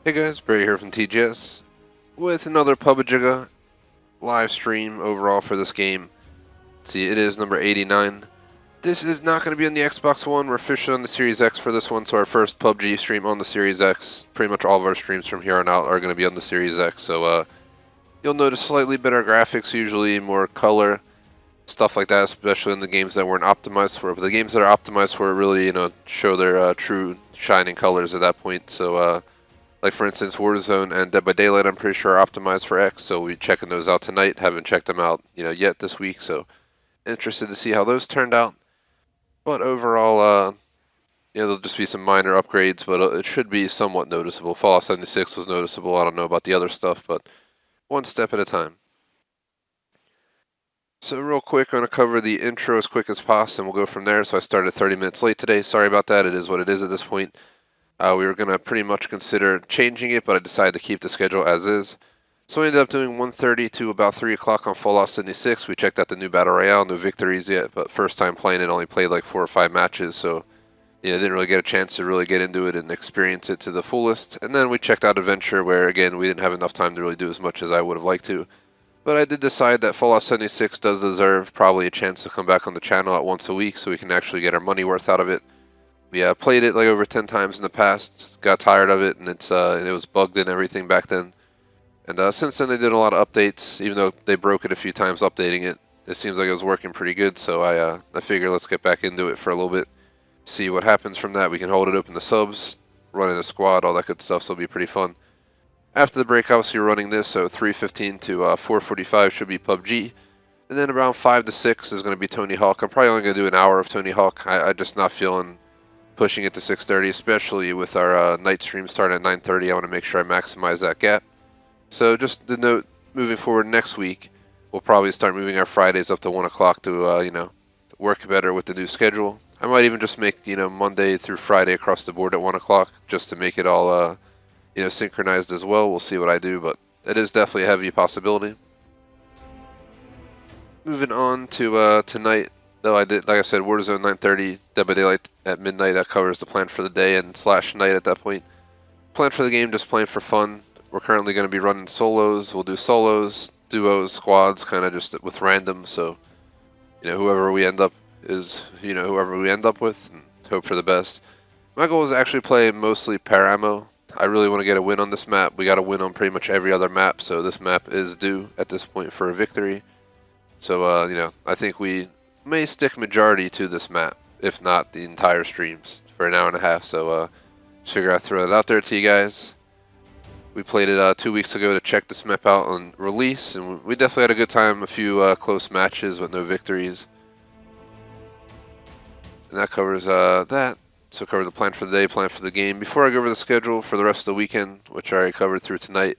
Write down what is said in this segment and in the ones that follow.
Hey guys, Barry here from TGS with another PUBG live stream overall for this game. Let's see, it is number 89. This is not going to be on the Xbox One. We're officially on the Series X for this one, so our first PUBG stream on the Series X. Pretty much all of our streams from here on out are going to be on the Series X, so you'll notice slightly better graphics, usually more color, stuff like that, especially in the games that weren't optimized for it. But the games that are optimized for it really, show their true shining colors at that point, so like for instance, Warzone and Dead by Daylight, I'm pretty sure are optimized for X, so we'll be checking those out tonight. Haven't checked them out, yet this week, so interested to see how those turned out. But overall, there'll just be some minor upgrades, but it should be somewhat noticeable. Fallout 76 was noticeable. I don't know about the other stuff, but one step at a time. So real quick, I'm going to cover the intro as quick as possible, and we'll go from there. So I started 30 minutes late today. Sorry about that. It is what it is at this point. We were going to pretty much consider changing it, but I decided to keep the schedule as is. So we ended up doing 1:30 to about 3 o'clock on Fallout 76. We checked out the new Battle Royale, no victories yet, but first time playing it, only played like 4 or 5 matches, so didn't really get a chance to really get into it and experience it to the fullest. And then we checked out Adventure, where again, we didn't have enough time to really do as much as I would have liked to. But I did decide that Fallout 76 does deserve probably a chance to come back on the channel at once a week so we can actually get our money worth out of it. We played it like over 10 times in the past, got tired of it, and it was bugged and everything back then. And since then they did a lot of updates, even though they broke it a few times updating it. It seems like it was working pretty good, so I figured let's get back into it for a little bit, see what happens from that. We can hold it open to subs, run in a squad, all that good stuff, so it'll be pretty fun. After the break, obviously we're running this, so 3:15 to 4:45 should be PUBG. And then around 5 to 6 is going to be Tony Hawk. I'm probably only going to do an hour of Tony Hawk. I'm just not feeling pushing it to 6:30, especially with our night stream starting at 9:30. I want to make sure I maximize that gap. So just the note, moving forward next week, we'll probably start moving our Fridays up to 1 o'clock to, work better with the new schedule. I might even just make, Monday through Friday across the board at 1 o'clock, just to make it all, synchronized as well. We'll see what I do, but it is definitely a heavy possibility. Moving on to tonight, though, I did, like I said, Warzone 9:30, Dead by Daylight at midnight. That covers the plan for the day and / night at that point. Plan for the game, just playing for fun. We're currently going to be running solos. We'll do solos, duos, squads, kind of just with random. So, whoever we end up is, whoever we end up with, and hope for the best. My goal is to actually play mostly Paramo. I really want to get a win on this map. We got to win on pretty much every other map, so this map is due at this point for a victory. So, I think we may stick majority to this map, if not the entire streams, for an hour and a half. So, just figure I'd throw that out there to you guys. We played it 2 weeks ago to check this map out on release, and we definitely had a good time. A few close matches with no victories. And that covers that. So cover the plan for the day, plan for the game. Before I go over the schedule for the rest of the weekend, which I already covered through tonight,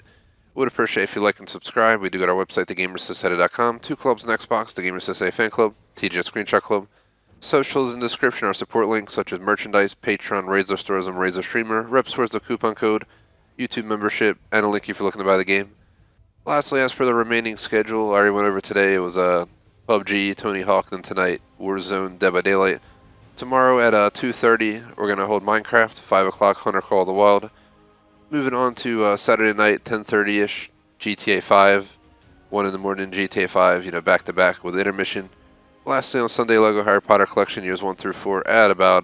would appreciate if you like and subscribe. We do got our website, thegamersociety.com, 2 clubs on Xbox, the Gamers Society Fan Club, TGS Screenshot Club. Socials in the description are support links such as merchandise, Patreon, Razer Stores, and Razer Streamer, Reps towards the coupon code, YouTube membership, and a link if you're looking to buy the game. Lastly, as for the remaining schedule, I already went over today. It was PUBG, Tony Hawk, then tonight, Warzone, Dead by Daylight. Tomorrow at 2:30, we're going to hold Minecraft, 5 o'clock, Hunter Call of the Wild. Moving on to Saturday night, 10:30ish, GTA 5. 1 in the morning, GTA 5, back to back with intermission. Lastly, on Sunday, Lego Harry Potter Collection years 1 through 4 at about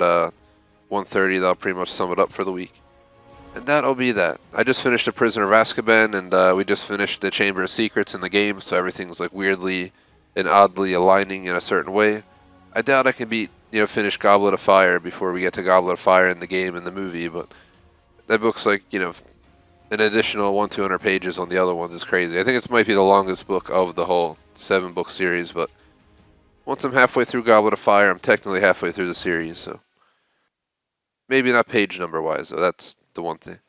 1:30. That'll pretty much sum it up for the week. And that'll be that. I just finished A Prisoner of Azkaban, and we just finished the Chamber of Secrets in the game, so everything's like weirdly and oddly aligning in a certain way. I doubt I can beat, finish Goblet of Fire before we get to Goblet of Fire in the game and the movie, but that book's like, an additional 100-200 pages on the other ones is crazy. I think it might be the longest book of the whole 7-book series, but once I'm halfway through Goblet of Fire, I'm technically halfway through the series, so maybe not page number wise, though. That's the one thing.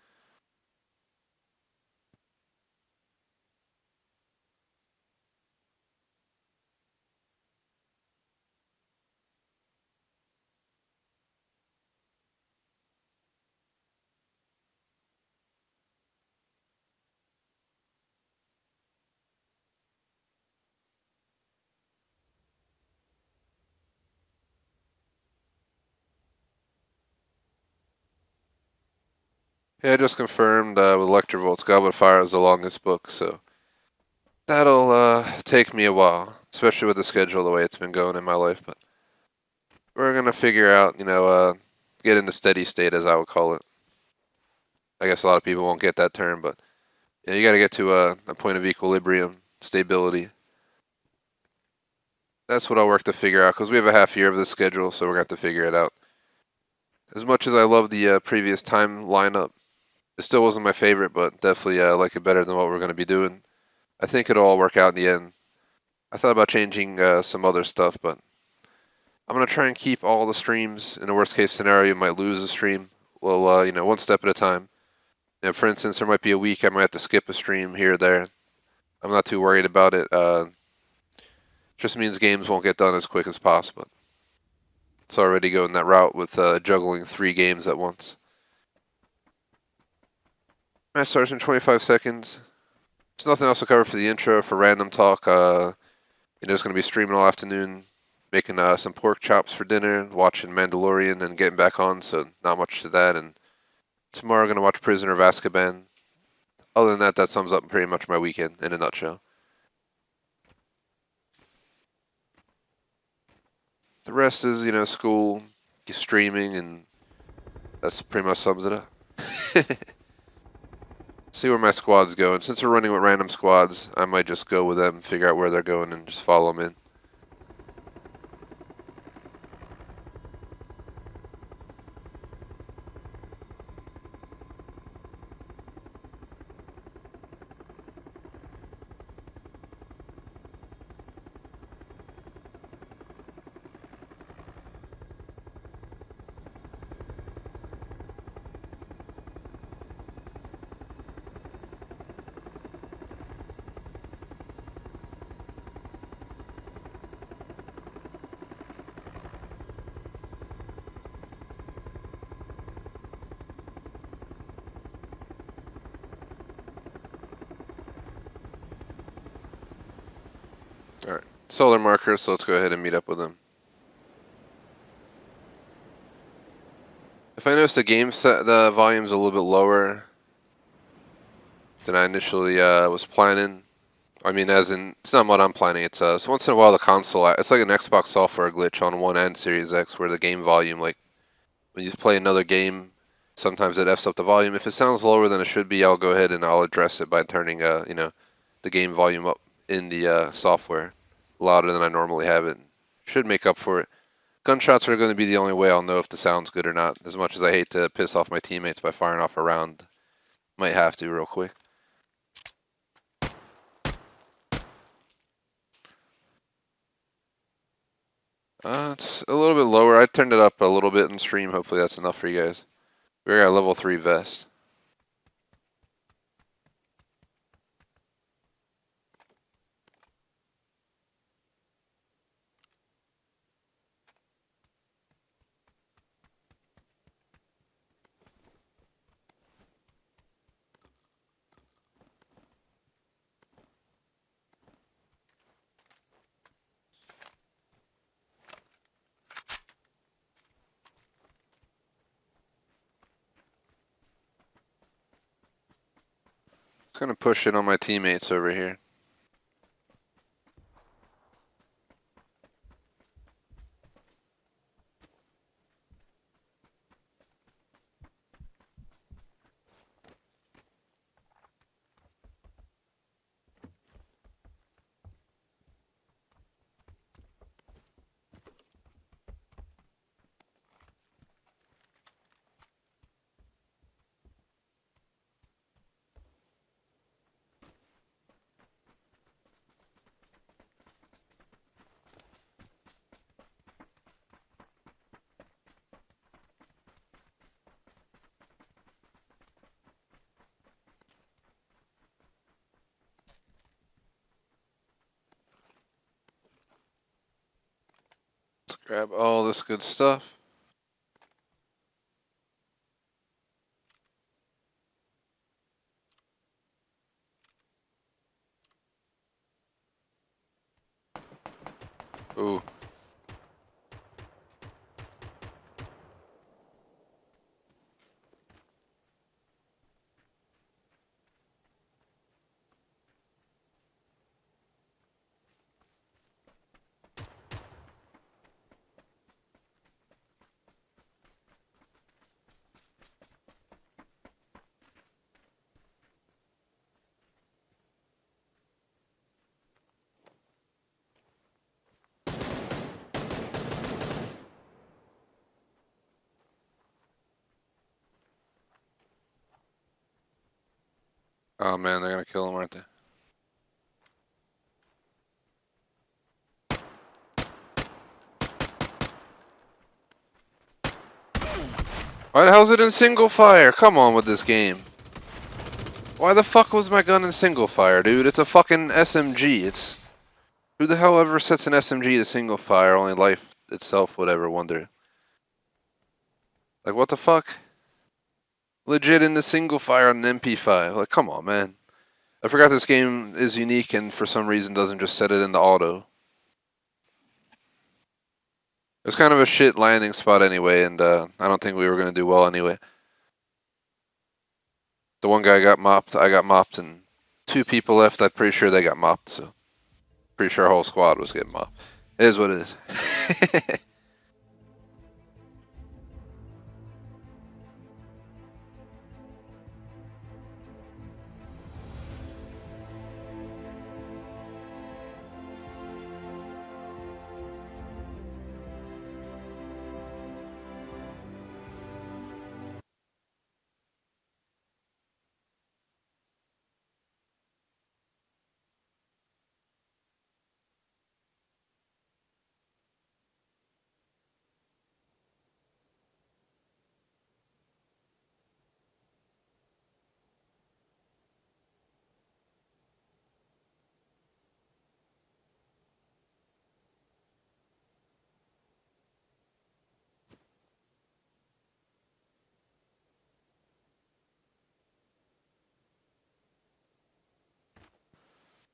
Yeah, I just confirmed with Electrovolt's Goblet of Fire is the longest book, so that'll take me a while, especially with the schedule the way it's been going in my life. But we're gonna figure out, get into steady state, as I would call it. I guess a lot of people won't get that term, but yeah, you got to get to a point of equilibrium, stability. That's what I'll work to figure out, because we have a half year of this schedule, so we're gonna have to figure it out. As much as I love the previous time lineup, it still wasn't my favorite, but definitely like it better than what we're going to be doing. I think it'll all work out in the end. I thought about changing some other stuff, but I'm going to try and keep all the streams. In a worst case scenario, you might lose a stream. Well, one step at a time. For instance, there might be a week I might have to skip a stream here or there. I'm not too worried about it. Just means games won't get done as quick as possible. It's already going that route with juggling 3 games at once. Match starts in 25 seconds. There's nothing else to cover for the intro. For random talk, it's going to be streaming all afternoon, making some pork chops for dinner, watching Mandalorian, and getting back on, so not much to that. And tomorrow I'm going to watch Prisoner of Azkaban. Other than that, that sums up pretty much my weekend in a nutshell. The rest is, school, streaming, and that's pretty much sums it up. See where my squad's going. Since we're running with random squads, I might just go with them, figure out where they're going, and just follow them in. Alright, solar markers, so let's go ahead and meet up with them. If I notice the volume's a little bit lower than I initially was planning, I mean, as in, it's not what I'm planning, it's so once in a while the console, it's like an Xbox software glitch on One and Series X where the game volume, like, when you play another game, sometimes it Fs up the volume. If it sounds lower than it should be, I'll go ahead and I'll address it by turning, the game volume up in the software louder than I normally have it. Should make up for it. Gunshots are going to be the only way I'll know if the sound's good or not. As much as I hate to piss off my teammates by firing off a round, might have to real quick. It's a little bit lower. I turned it up a little bit in stream. Hopefully that's enough for you guys. We got a level 3 vest. Just gonna push it on my teammates over here. Let's grab all this good stuff. Ooh. Oh man, they're gonna kill him, aren't they? Why the hell is it in single fire? Come on with this game. Why the fuck was my gun in single fire, dude? It's a fucking SMG. It's... Who the hell ever sets an SMG to single fire? Only life itself would ever wonder. Like, what the fuck? Legit in the single fire on an MP5. Like, come on, man. I forgot this game is unique and for some reason doesn't just set it into auto. It was kind of a shit landing spot anyway, and I don't think we were going to do well anyway. The one guy got mopped, I got mopped, and 2 people left. I'm pretty sure they got mopped, so pretty sure our whole squad was getting mopped. It is what it is.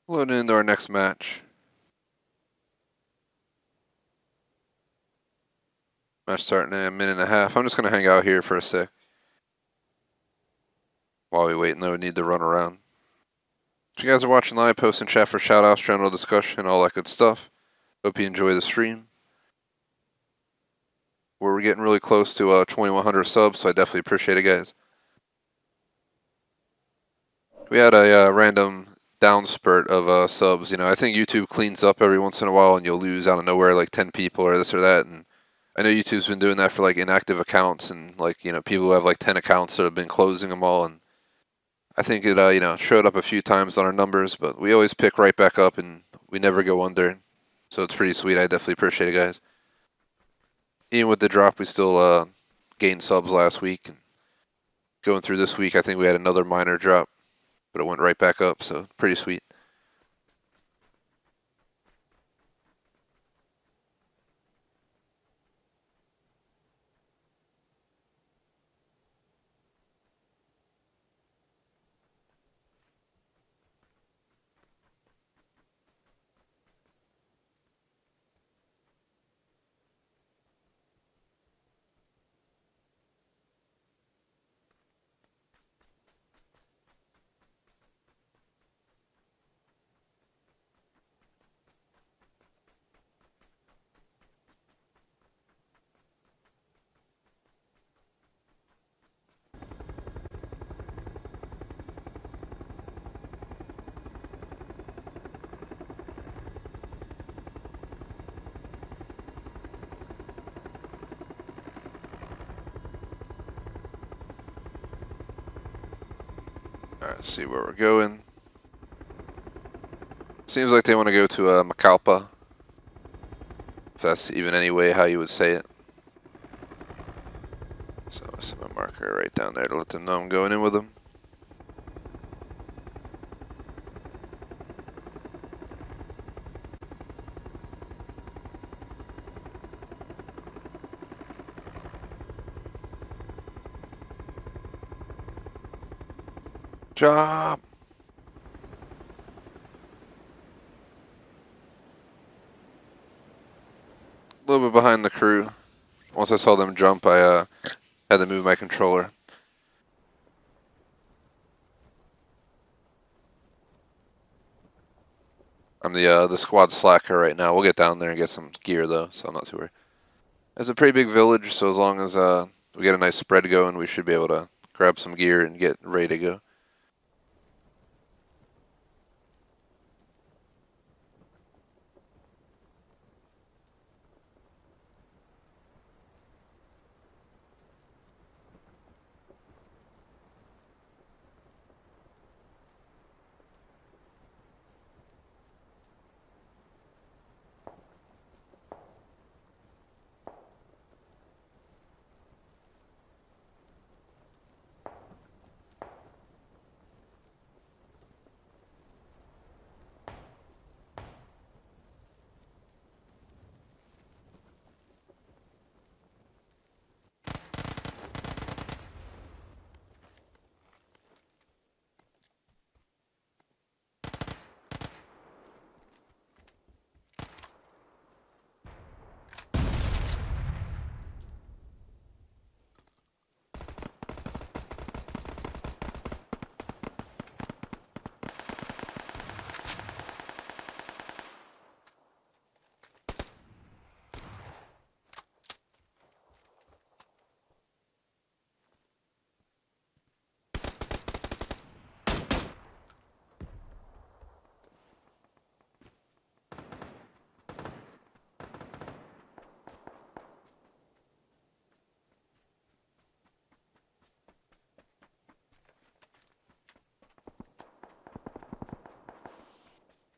Loading into our next match. Match starting in a minute and a half. I'm just going to hang out here for a sec. While we wait, no need to run around. If you guys are watching live, post in chat for shoutouts, general discussion, all that good stuff. Hope you enjoy the stream. We're getting really close to 2,100 subs, so I definitely appreciate it, guys. We had a random down spurt of subs. You know, I think YouTube cleans up every once in a while, and you'll lose out of nowhere like 10 people or this or that. And I know YouTube's been doing that for like inactive accounts and like, you know, people who have like 10 accounts that have been closing them all. And I think it, you know, showed up a few times on our numbers, but we always pick right back up and we never go under. So it's pretty sweet. I definitely appreciate it, guys. Even with the drop, we still gained subs last week. And going through this week, I think we had another minor drop, but it went right back up, so pretty sweet. Alright, let's see where we're going. Seems like they want to go to Macalpa. If that's even any way how you would say it. So I set my marker right down there to let them know I'm going in with them. Job! A little bit behind the crew. Once I saw them jump, I had to move my controller. I'm the squad slacker right now. We'll get down there and get some gear though, so I'm not too worried. It's a pretty big village, so as long as we get a nice spread going, we should be able to grab some gear and get ready to go.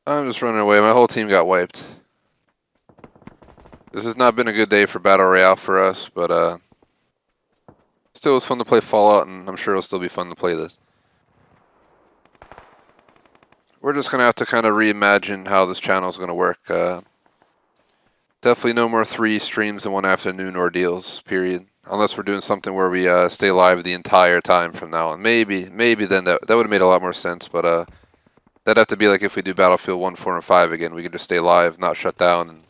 I'm just running away. My whole team got wiped. This has not been a good day for Battle Royale for us, but still was fun to play Fallout, and I'm sure it'll still be fun to play this. We're just going to have to kind of reimagine how this channel is going to work. Definitely no more 3 streams in one afternoon ordeals, period. Unless we're doing something where we stay live the entire time from now on. Maybe then that would have made a lot more sense, but that'd have to be like if we do Battlefield 1, 4, and 5 again. We could just stay live, not shut down, and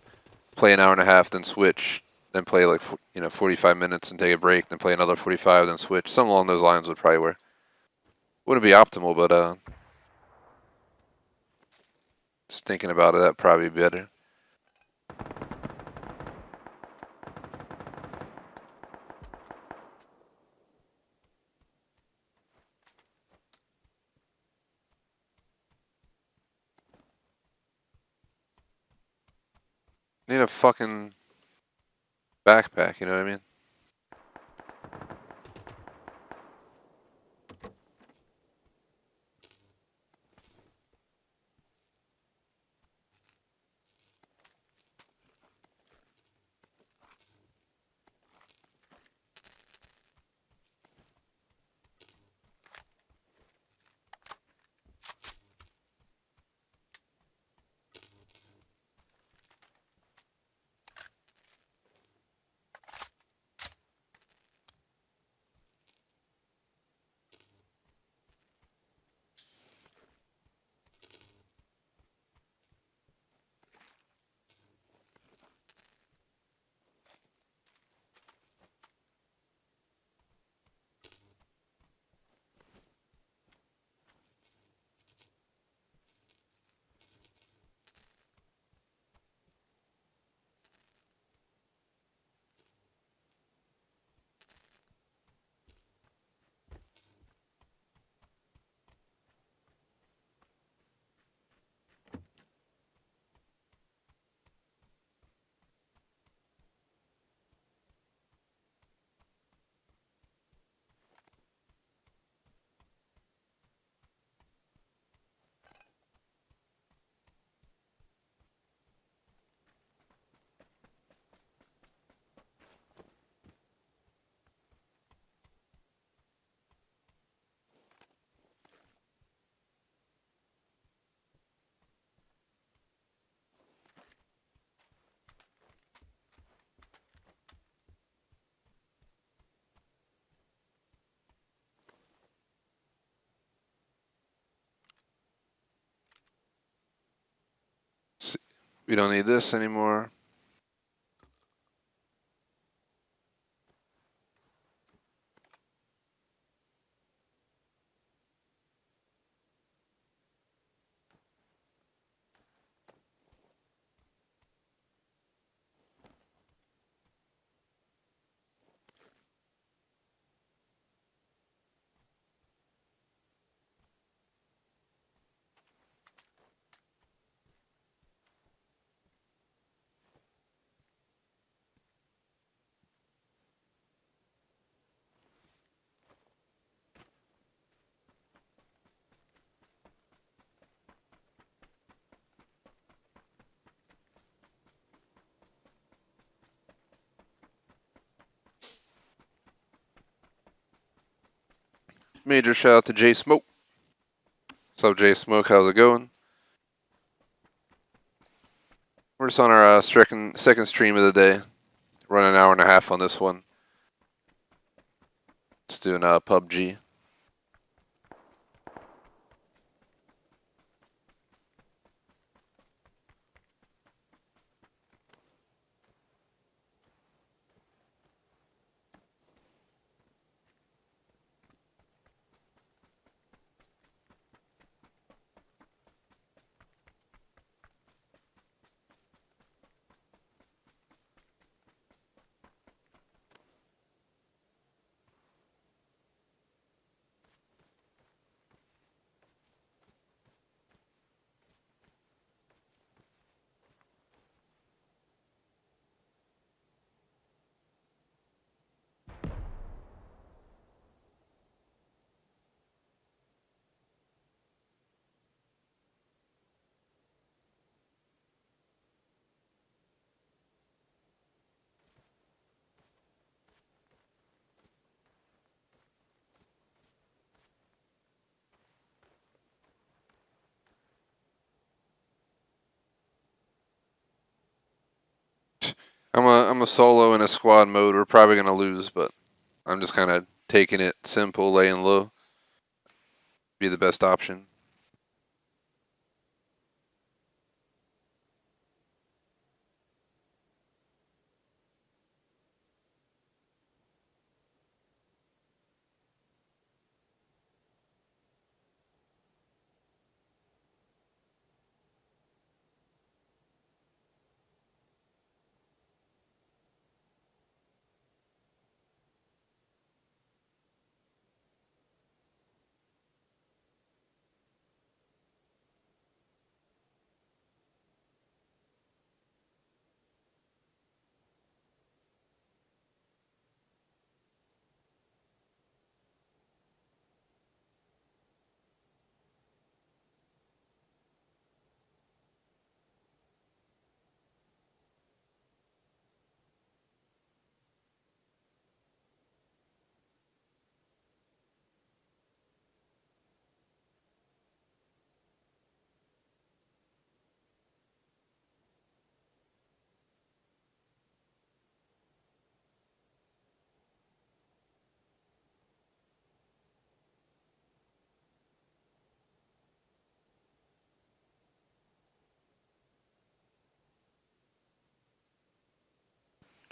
play an hour and a half, then switch, then play like 45 minutes and take a break, then play another 45, then switch. Something along those lines would probably work. Wouldn't be optimal, but just thinking about it, that'd probably be better. Need a fucking backpack, you know what I mean? We don't need this anymore. Major shout out to Jay Smoke. What's up, Jay Smoke? How's it going? We're just on our second stream of the day. Running an hour and a half on this one. Just doing PUBG. I'm a solo in a squad mode. We're probably gonna lose, but I'm just kind of taking it simple, laying low. Be the best option.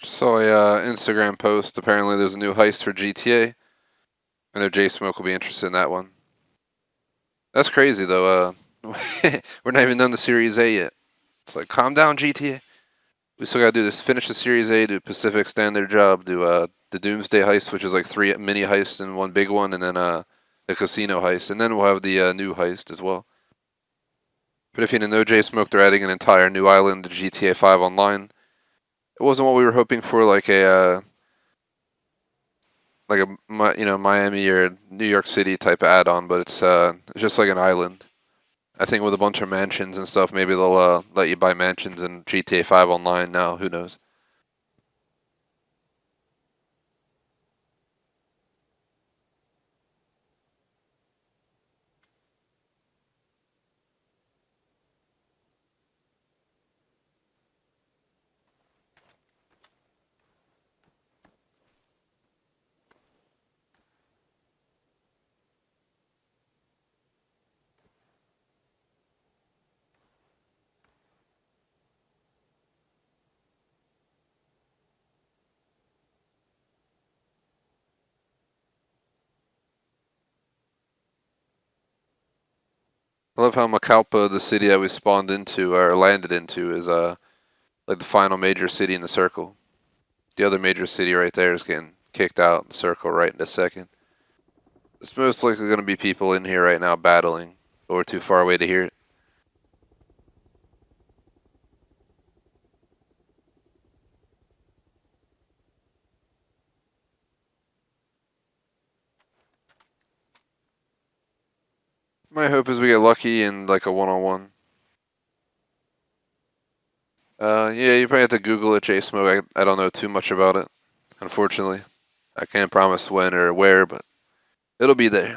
Saw a Instagram post. Apparently, there's a new heist for GTA. I know J Smoke will be interested in that one. That's crazy though. We're not even done the Series A yet. It's like, calm down, GTA. We still gotta do this. Finish the Series A, do Pacific Standard job, do the Doomsday heist, which is like 3 mini heists and 1 big one, and then the casino heist, and then we'll have the new heist as well. But if you didn't know, J Smoke, they're adding an entire new island to GTA 5 Online. It wasn't what we were hoping for, like a Miami or New York City type of add-on, but it's just like an island. I think with a bunch of mansions and stuff, maybe they'll let you buy mansions in GTA 5 Online now. Who knows? I love how Macalpa, the city that we spawned into or landed into, is like the final major city in the circle. The other major city right there is getting kicked out in the circle right in a second. There's most likely going to be people in here right now battling, but we're too far away to hear it. My hope is we get lucky in like a one-on-one. Yeah, you probably have to Google it, J Smoke. I don't know too much about it, unfortunately. I can't promise when or where, but it'll be there.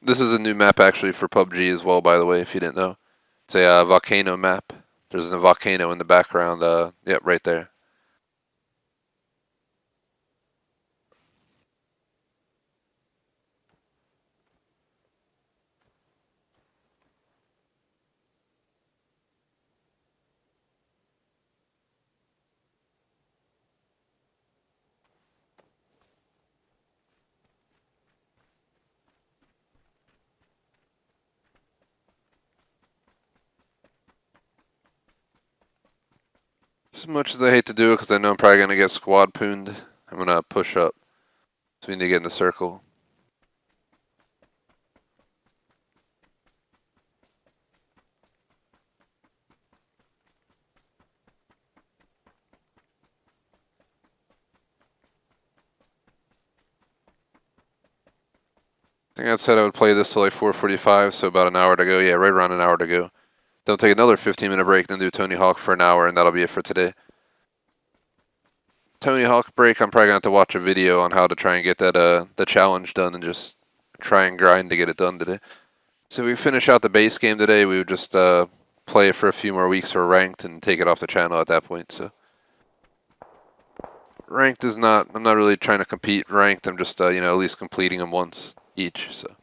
This is a new map actually for PUBG as well, by the way, if you didn't know. It's a volcano map. There's a volcano in the background. Yep, right there. As much as I hate to do it, because I know I'm probably going to get squad pooned, I'm going to push up. So we need to get in the circle. I think I said I would play this till like 4:45, so about an hour to go. Yeah, right around an hour to go. Then take another 15-minute break, then do Tony Hawk for an hour, and that'll be it for today. Tony Hawk break, I'm probably going to have to watch a video on how to try and get that the challenge done and just try and grind to get it done today. So we finish out the base game today. We would just play it for a few more weeks for ranked and take it off the channel at that point. So Ranked is not. I'm not really trying to compete ranked. I'm just you know, at least completing them once each. So.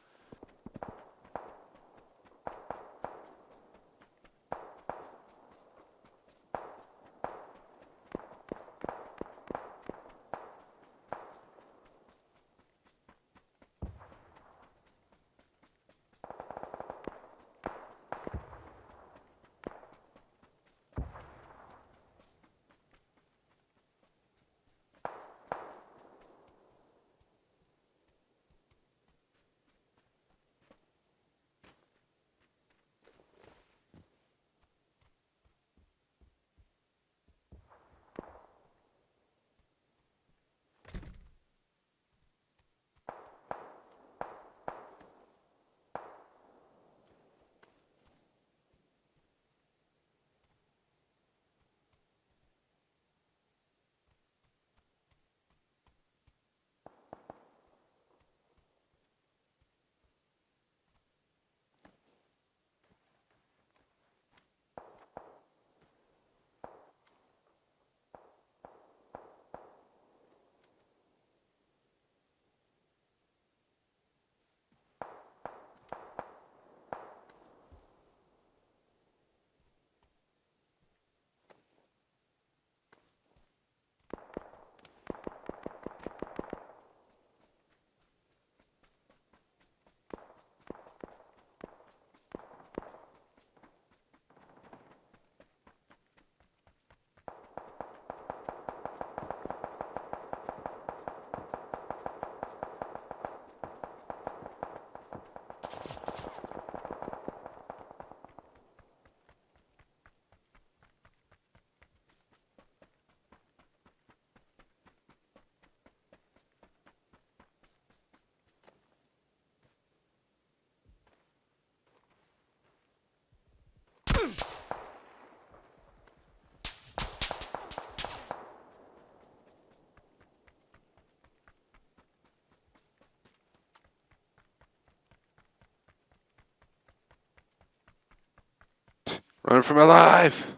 Running for my life!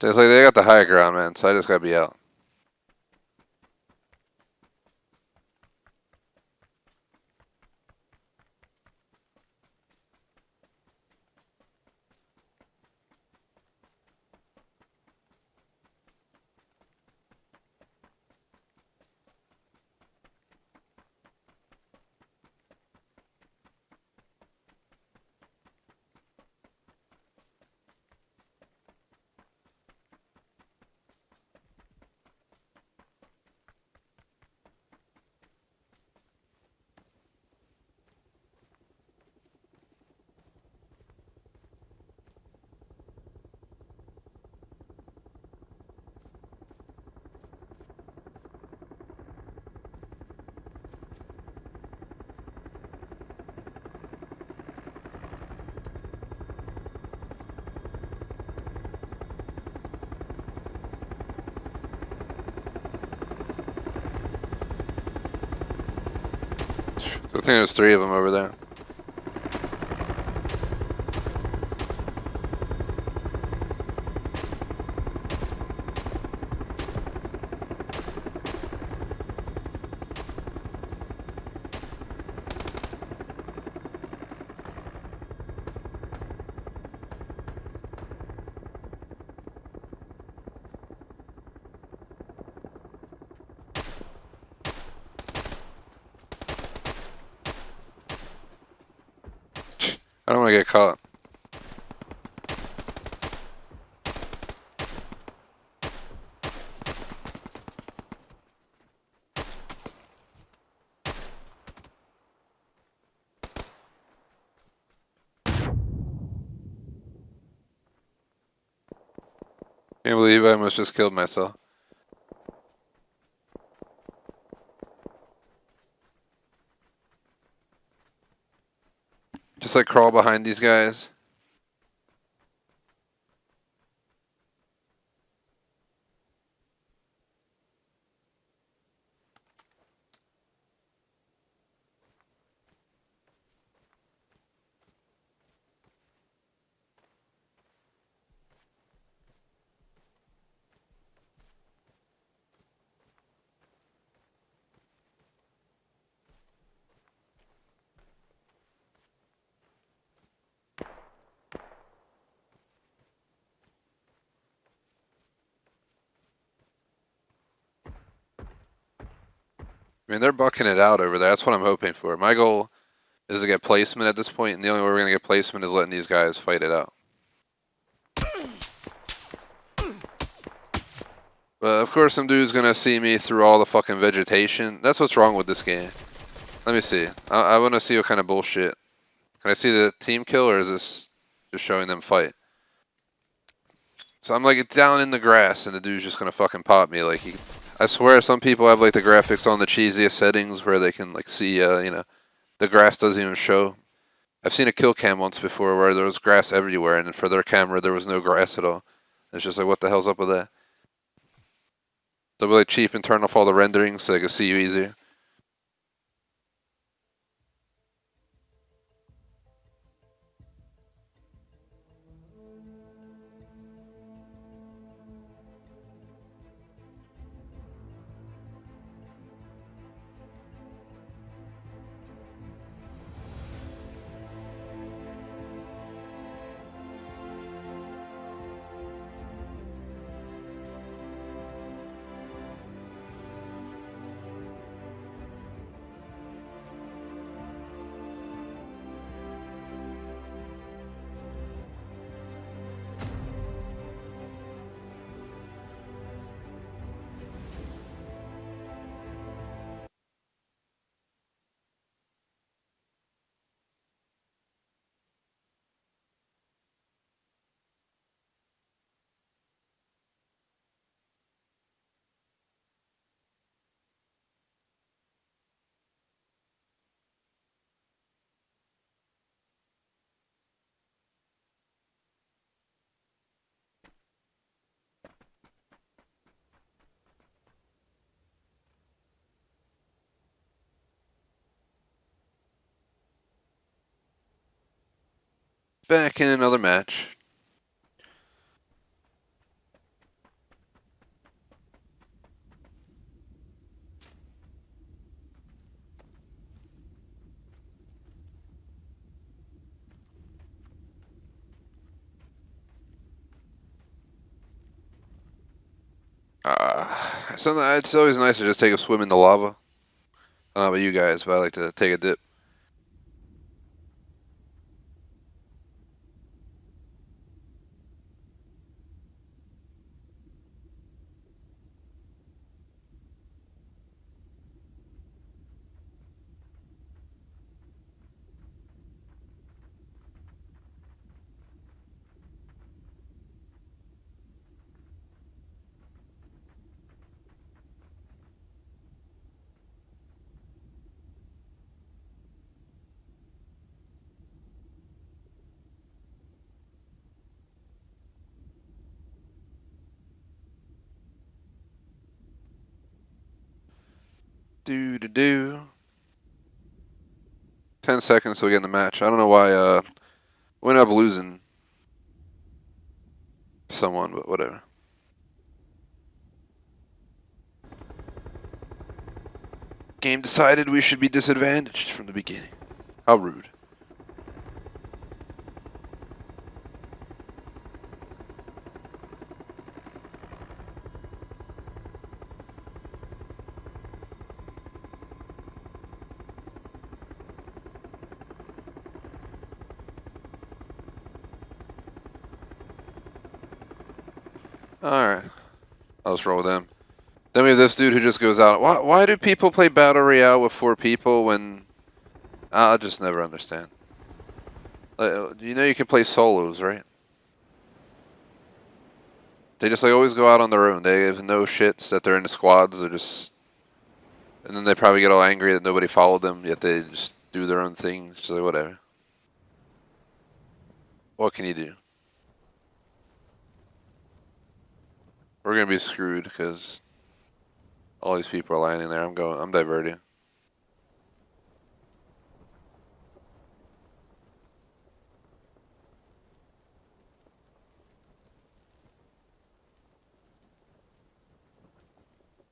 It's like they got the high ground, man, so I just gotta be out. Good thing there's 3 of them over there. I don't want to get caught. Can't believe I almost just killed myself. Just like crawl behind these guys. I mean, they're bucking it out over there. That's what I'm hoping for. My goal is to get placement at this point, and the only way we're going to get placement is letting these guys fight it out. But of course some dude's going to see me through all the fucking vegetation. That's what's wrong with this game. Let me see. I want to see what kind of bullshit. Can I see the team kill, or is this just showing them fight? So I'm like down in the grass, and the dude's just going to fucking pop me. Like, I swear some people have like the graphics on the cheesiest settings where they can like see, you know, the grass doesn't even show. I've seen a kill cam once before where there was grass everywhere, and for their camera there was no grass at all. It's just like, what the hell's up with that? They'll be like cheap and turn off all the rendering so they can see you easier. Back in another match. It's always nice to just take a swim in the lava. I don't know about you guys, but I like to take a dip. Do. 10 seconds till we get in the match. I don't know why we ended up losing someone, but whatever. Game decided we should be disadvantaged from the beginning. How rude. Alright. I'll just roll with them. Then we have this dude who just goes out. Why do people play Battle Royale with 4 people when... I'll just never understand. You know you can play solos, right? They just like always go out on their own. They have no shits that they're in the squads. They're just... And then they probably get all angry that nobody followed them, yet they just do their own thing. Just like, whatever. What can you do? We're gonna be screwed because all these people are landing there. I'm diverting.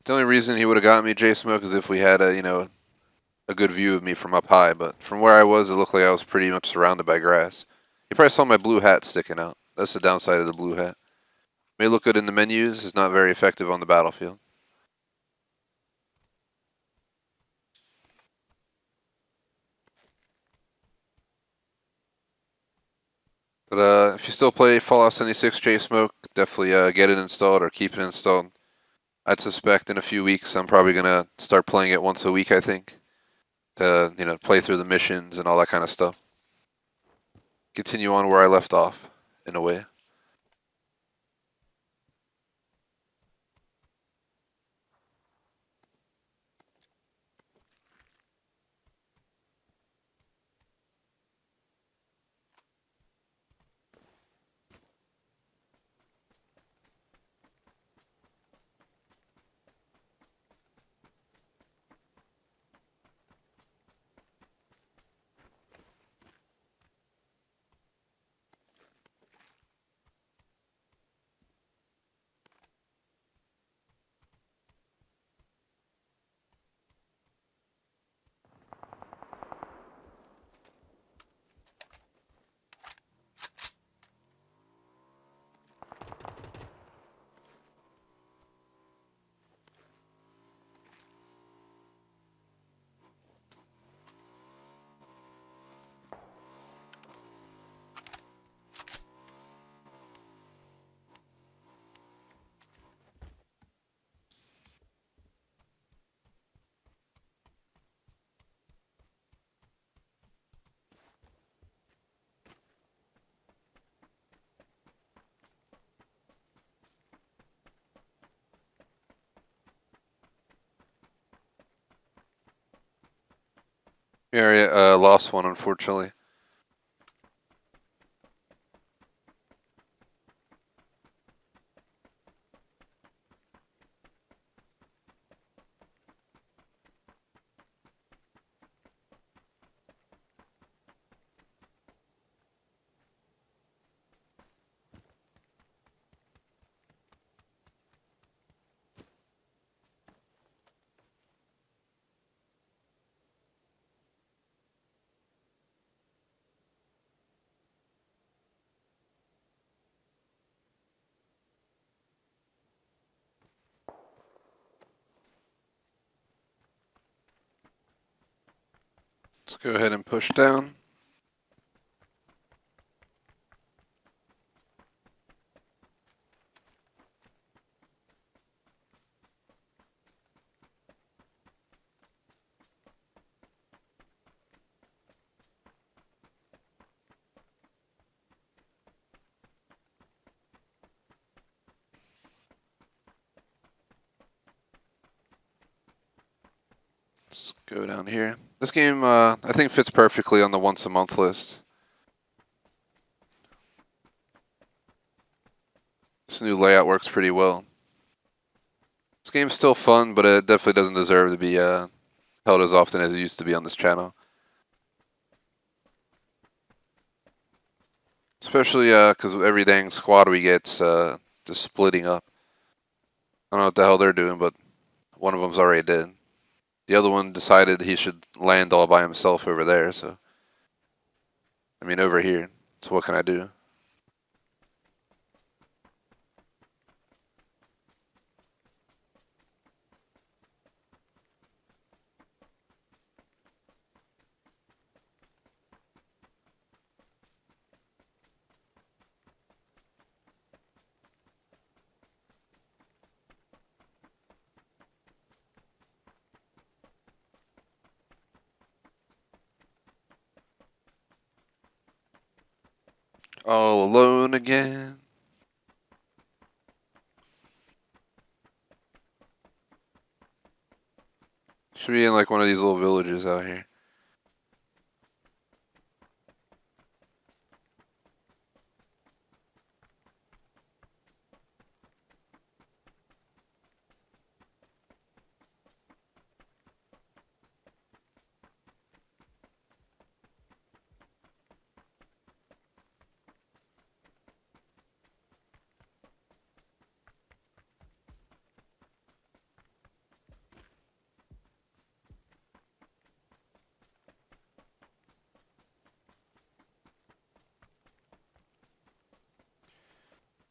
The only reason he would have got me, J-Smoke, is if we had a good view of me from up high. But from where I was, it looked like I was pretty much surrounded by grass. You probably saw my blue hat sticking out. That's the downside of the blue hat. May look good in the menus. It's not very effective on the battlefield. But if you still play Fallout 76 J-Smoke, definitely get it installed or keep it installed. I'd suspect in a few weeks I'm probably gonna start playing it once a week, I think, to play through the missions and all that kind of stuff. Continue on where I left off, in a way. Yeah, lost one, unfortunately. Let's go ahead and push down. Let's go down here. This game, I think, fits perfectly on the once a month list. This new layout works pretty well. This game's still fun, but it definitely doesn't deserve to be held as often as it used to be on this channel. Especially because every dang squad we get's just splitting up. I don't know what the hell they're doing, but one of them's already dead. The other one decided he should land all by himself over there, so... I mean, over here. So what can I do? All alone again. Should be in like one of these little villages out here.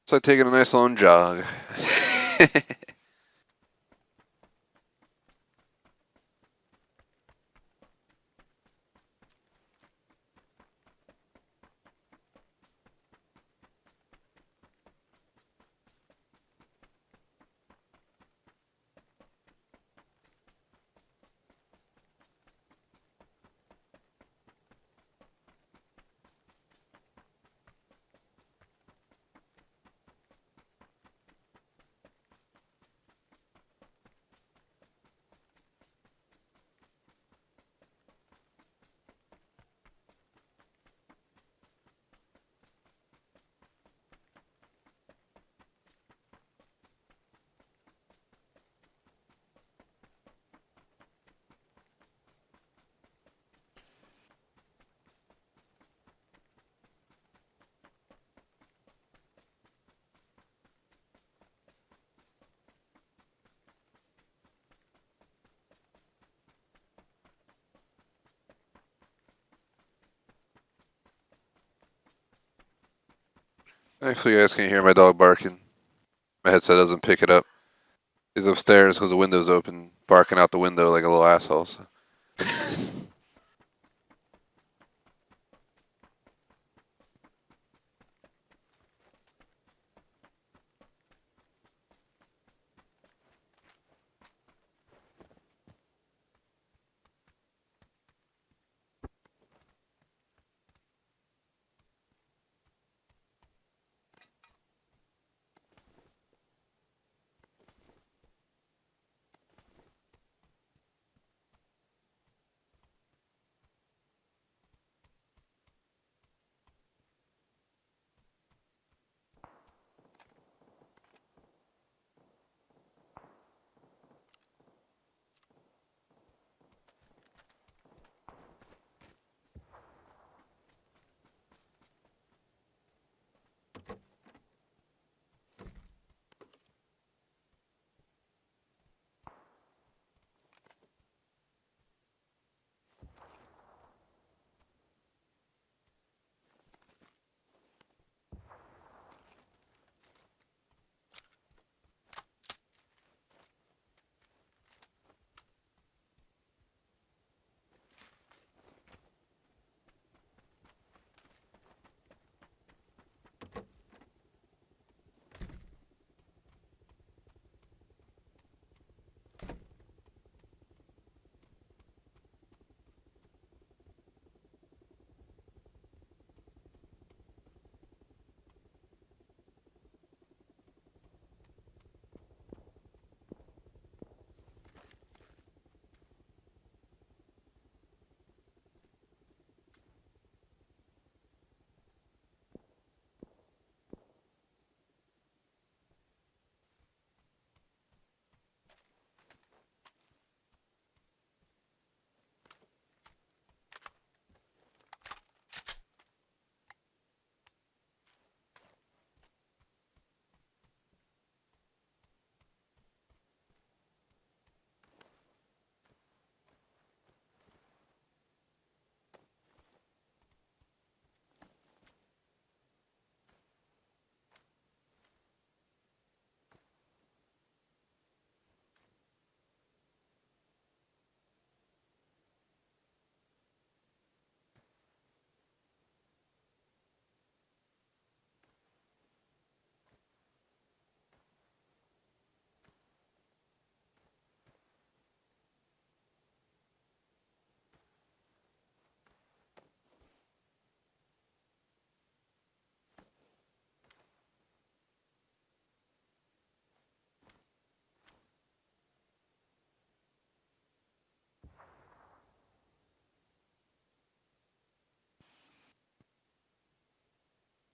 It's like taking a nice long jog. Actually, you guys can't hear my dog barking. My headset doesn't pick it up. He's upstairs because the window's open, barking out the window like a little asshole. So.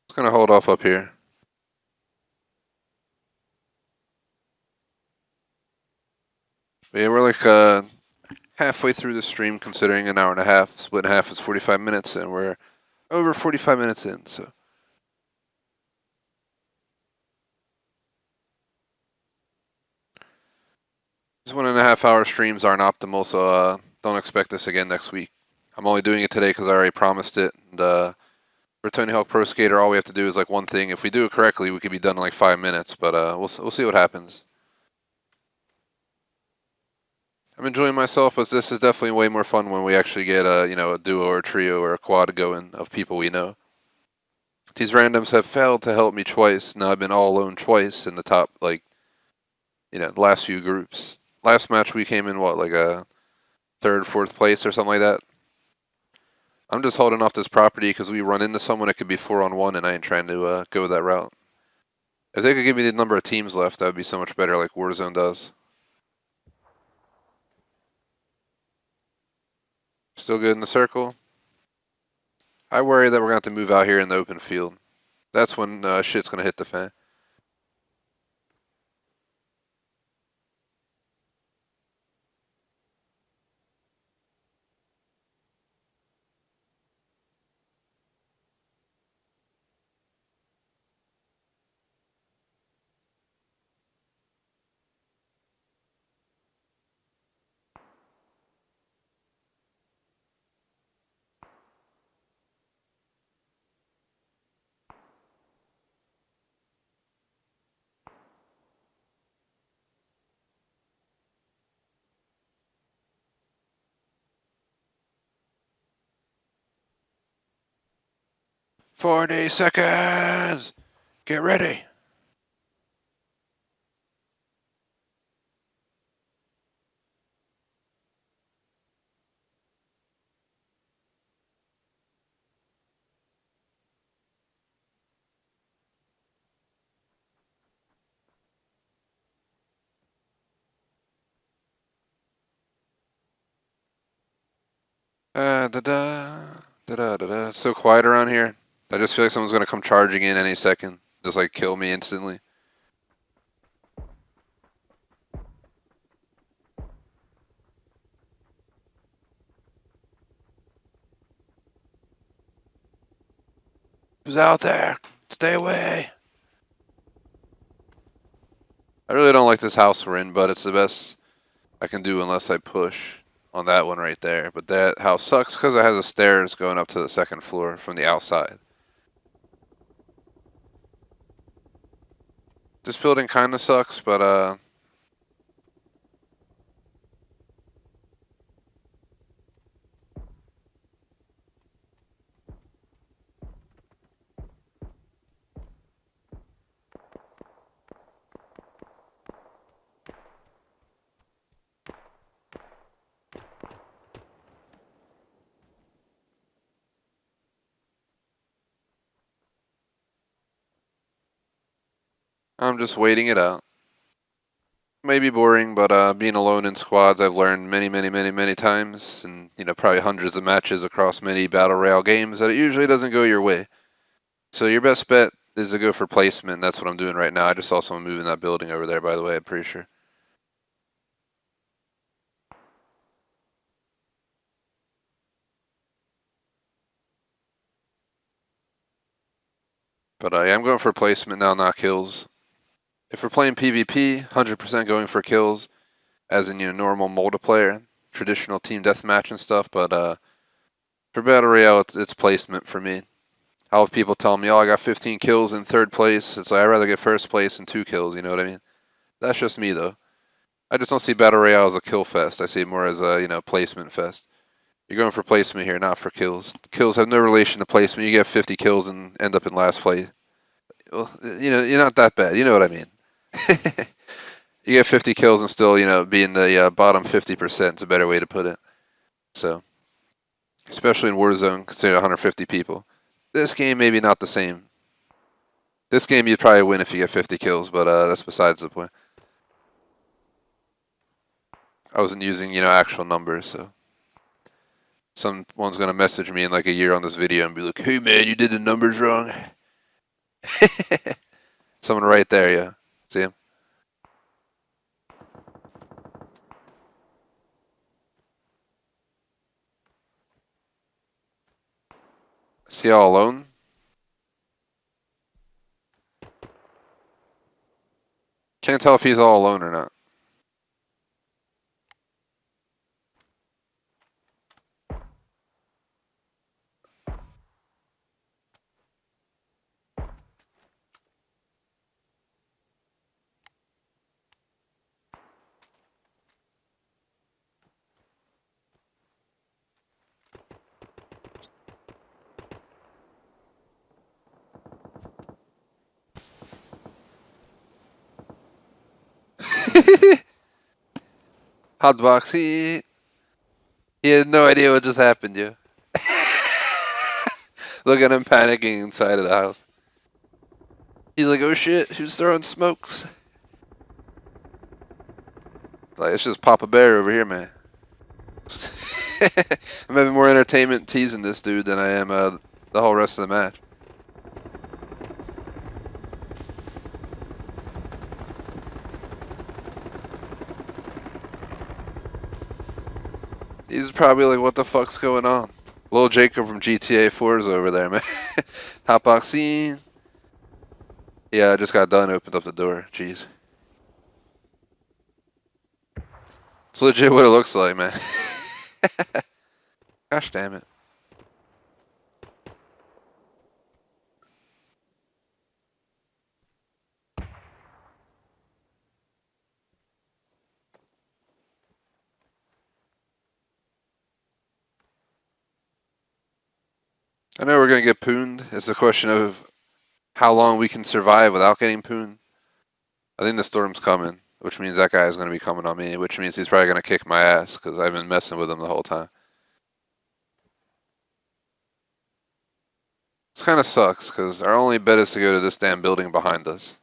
Just gonna hold off up here. But yeah, we're like halfway through the stream, considering an hour and a half. Split in half is 45 minutes, and we're over 45 minutes in. So these 1.5 hour streams aren't optimal, so don't expect this again next week. I'm only doing it today because I already promised it. And for Tony Hawk Pro Skater, all we have to do is like one thing. If we do it correctly, we could be done in like 5 minutes. But we'll see what happens. I'm enjoying myself, but this is definitely way more fun when we actually get a duo or a trio or a quad going of people we know. These randoms have failed to help me twice. Now I've been all alone twice in the top, like, the last few groups. Last match we came in, what, like a third, fourth place or something like that? I'm just holding off this property because we run into someone, it could be 4-on-1, and I ain't trying to go that route. If they could give me the number of teams left, that would be so much better, like Warzone does. Still good in the circle. I worry that we're going to have to move out here in the open field. That's when shit's going to hit the fan. 40 seconds! Get ready! Da-da. It's so quiet around here. I just feel like someone's gonna come charging in any second. Just like kill me instantly. Who's out there? Stay away! I really don't like this house we're in, but it's the best I can do unless I push on that one right there. But that house sucks because it has the stairs going up to the second floor from the outside. This building kind of sucks, but I'm just waiting it out. Maybe boring, but being alone in squads, I've learned many times, and probably hundreds of matches across many battle royale games that it usually doesn't go your way. So your best bet is to go for placement. That's what I'm doing right now. I just saw someone moving that building over there, by the way. I'm pretty sure. But yeah, I'm going for placement now, not kills. If we're playing PvP, 100% going for kills, as in normal multiplayer, traditional team deathmatch and stuff. But for battle royale, it's placement for me. I'll have people tell me, "Oh, I got 15 kills in third place." It's like I'd rather get first place and 2 kills. You know what I mean? That's just me though. I just don't see battle royale as a kill fest. I see it more as a placement fest. You're going for placement here, not for kills. Kills have no relation to placement. You get 50 kills and end up in last place. Well, you're not that bad. You know what I mean? You get 50 kills and still, be in the bottom 50%. It's a better way to put it. So, especially in Warzone, considering 150 people. This game, maybe not the same. This game, you'd probably win if you get 50 kills, but that's besides the point. I wasn't using, actual numbers, so. Someone's going to message me in like a year on this video and be like, "Hey, man, you did the numbers wrong." Someone right there, yeah. See him? Is he all alone? Can't tell if he's all alone or not. Hotbox, he had no idea what just happened, yo. Look at him panicking inside of the house. He's like, "Oh shit, who's throwing smokes?" Like, it's just Papa Bear over here, man. I'm having more entertainment teasing this dude than I am the whole rest of the match. He's probably like, "What the fuck's going on?" Little Jacob from GTA 4 is over there, man. Hotboxing. Yeah, I just got done, opened up the door. Jeez. It's legit what it looks like, man. Gosh damn it. I know we're gonna get pooned. It's a question of how long we can survive without getting pooned. I think the storm's coming, which means that guy is gonna be coming on me, which means he's probably gonna kick my ass because I've been messing with him the whole time. This kind of sucks because our only bet is to go to this damn building behind us.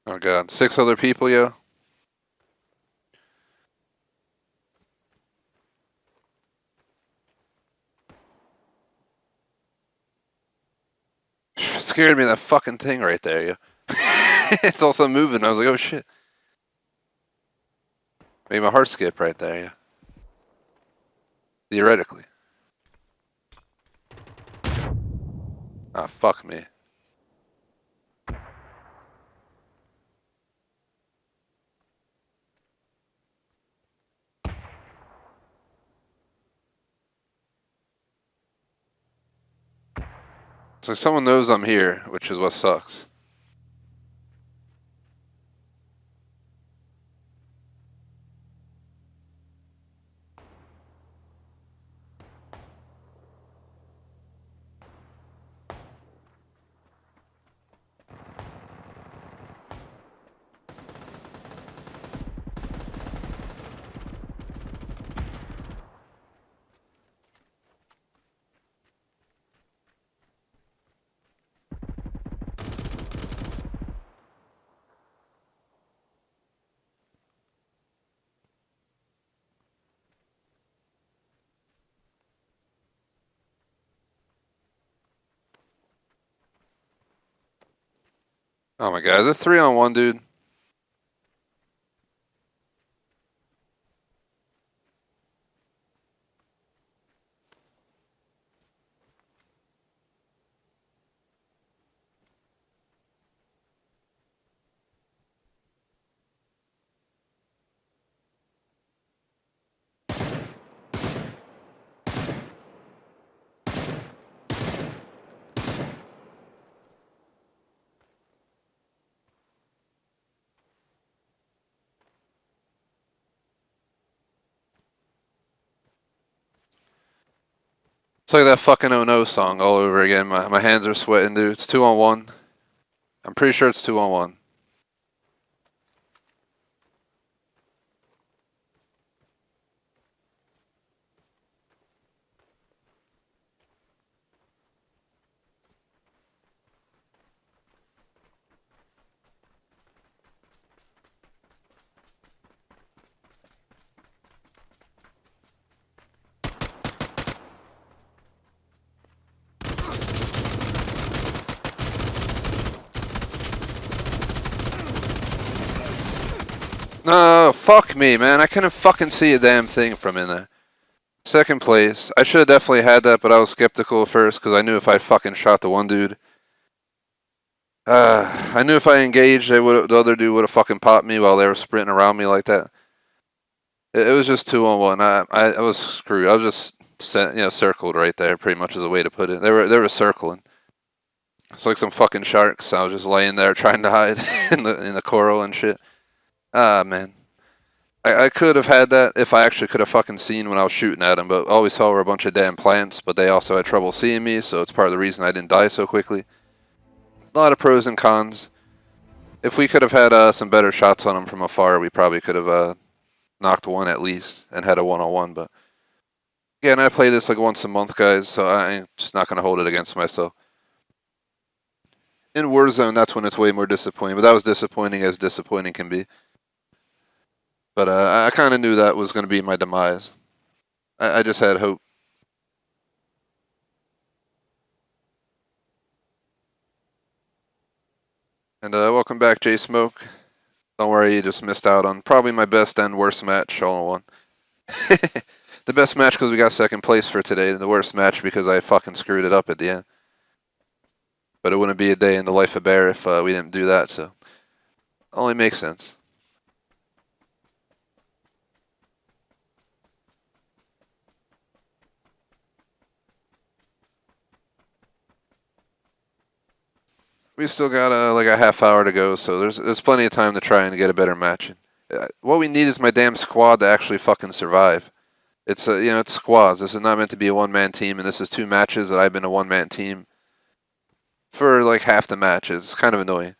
Oh god, 6 other people, yo. Scared me, that fucking thing right there, yo. It's also moving. I was like, oh shit. Made my heart skip right there, yeah. Theoretically. Ah, fuck me. So someone knows I'm here, which is what sucks. Oh my god, is it 3-on-1, dude? It's like that fucking Oh No song all over again. My hands are sweating, dude. It's 2-on-1. I'm pretty sure it's 2-on-1. No, fuck me, man. I couldn't fucking see a damn thing from in there. Second place. I should have definitely had that, but I was skeptical at first because I knew if I fucking shot the one dude. I knew if I engaged, the other dude would have fucking popped me while they were sprinting around me like that. It was just 2-on-1. I was screwed. I was just circled right there, pretty much is a way to put it. They were circling. It's like some fucking sharks. I was just laying there trying to hide in the coral and shit. Ah, man. I could have had that if I actually could have fucking seen when I was shooting at them, but all we saw were a bunch of damn plants, but they also had trouble seeing me, so it's part of the reason I didn't die so quickly. a lot of pros and cons. If we could have had some better shots on them from afar, we probably could have knocked one at least and had a one-on-one. But again, I play this like once a month, guys, so I'm just not going to hold it against myself. In Warzone, that's when it's way more disappointing, but that was disappointing as disappointing can be. But I kind of knew that was going to be my demise. I just had hope. And welcome back, J Smoke. Don't worry, you just missed out on probably my best and worst match all in one. The best match because we got second place for today, and the worst match because I fucking screwed it up at the end. But it wouldn't be a day in the life of Bear if we didn't do that, so only makes sense. We still got like a half hour to go, so there's plenty of time to try and get a better match. What we need is my damn squad to actually fucking survive. It's it's squads. This is not meant to be a one-man team, and this is 2 matches that I've been a one-man team for like half the matches. It's kind of annoying.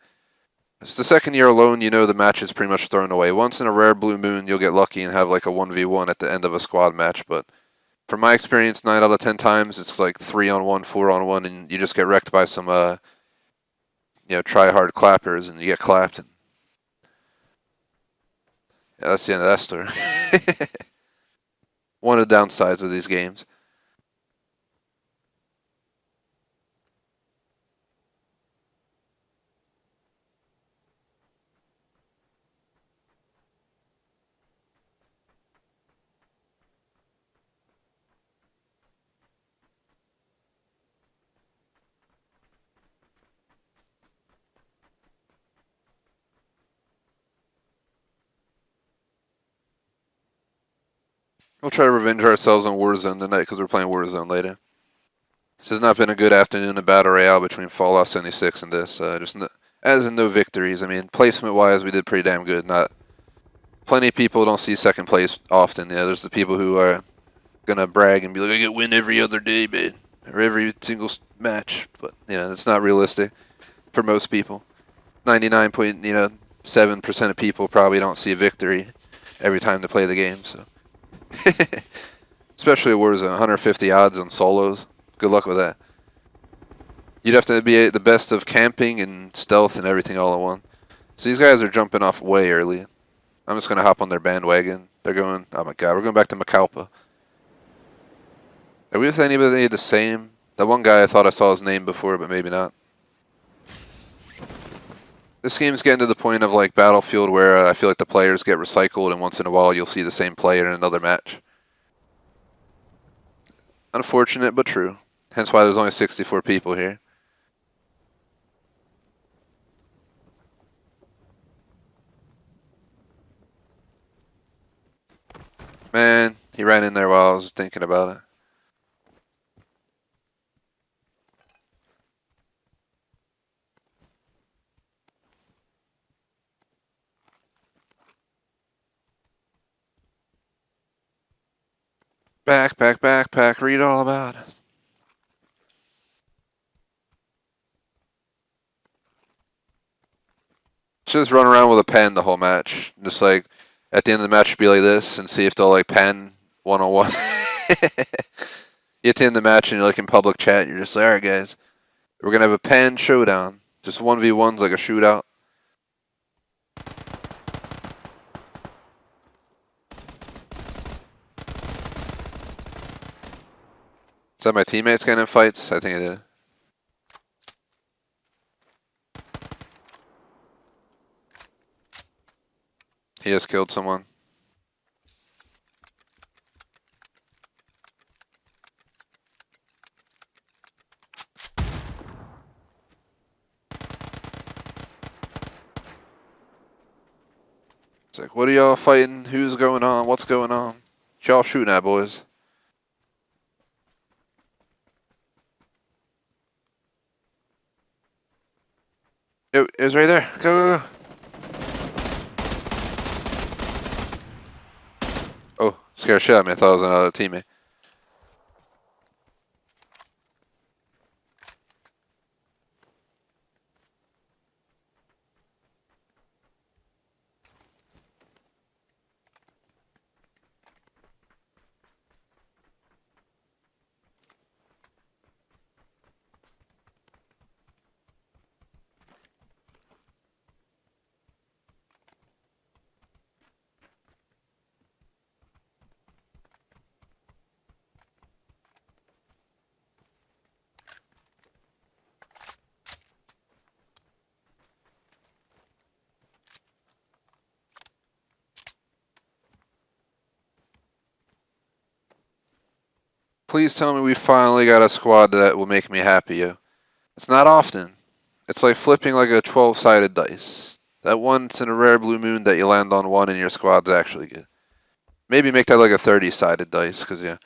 It's the second year alone, you know the match is pretty much thrown away. Once in a rare blue moon, you'll get lucky and have like a 1v1 at the end of a squad match, but from my experience, 9 out of 10 times, it's like 3-on-1, 4-on-1, and you just get wrecked by some try-hard clappers, and you get clapped. And yeah, that's the end of that story. One of the downsides of these games. We'll try to revenge ourselves on Warzone tonight because we're playing Warzone later. This has not been a good afternoon of Battle Royale between Fallout 76 and this. As in no victories. I mean, placement-wise, we did pretty damn good. Plenty of people don't see second place often. Yeah, there's the people who are gonna brag and be like, I get win every other day, man, or every single match. But it's not realistic for most people. 99.7% of people probably don't see a victory every time they play the game. So. Especially Warzone, 150 odds on solos. Good luck with that. You'd have to be the best of camping and stealth and everything all in one. So these guys are jumping off way early. I'm just going to hop on their bandwagon. They're going, oh my god, we're going back to Macalpa. Are we with anybody the same? That one guy, I thought I saw his name before, but maybe not. This game's getting to the point of like Battlefield where I feel like the players get recycled, and once in a while you'll see the same player in another match. Unfortunate, but true. Hence why there's only 64 people here. Man, he ran in there while I was thinking about it. Backpack, backpack, read all about it. Just run around with a pen the whole match. Just like, at the end of the match, be like this and see if they'll like pen one-on-one. You get to end the match and you're like in public chat, you're just like, alright guys, we're going to have a pen showdown. Just 1v1's like a shootout. Is that my teammates getting in fights? I think it is. He just killed someone. It's like, what are y'all fighting? Who's going on? What's going on? What y'all shooting at, boys? Yo, it was right there. Go, go, go. Oh, scared shit out of me. I thought it was another teammate. Please tell me we finally got a squad that will make me happy, yo. It's not often. It's like flipping like a 12-sided dice. That once in a rare blue moon that you land on one and your squad's actually good. Maybe make that like a 30-sided dice, because yeah,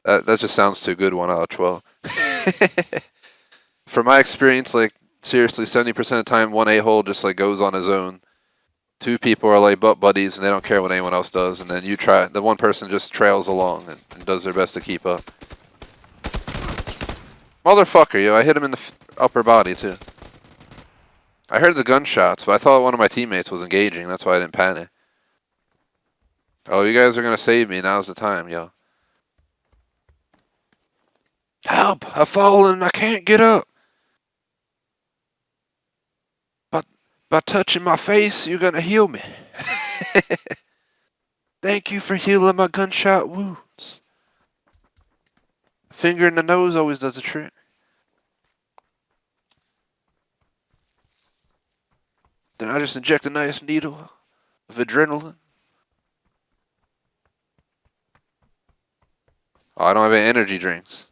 that just sounds too good, 1 out of 12. From my experience, like, seriously, 70% of the time, one a-hole just like goes on his own. Two people are like butt buddies and they don't care what anyone else does, and then the one person just trails along and does their best to keep up. Motherfucker, yo, I hit him in the upper body too. I heard the gunshots, but I thought one of my teammates was engaging, that's why I didn't panic. Oh, you guys are gonna save me, now's the time, yo. Help! I've fallen, I can't get up! By touching my face, you're gonna heal me. Thank you for healing my gunshot wounds. Finger in the nose always does a trick. Then I just inject a nice needle of adrenaline. Oh, I don't have any energy drinks.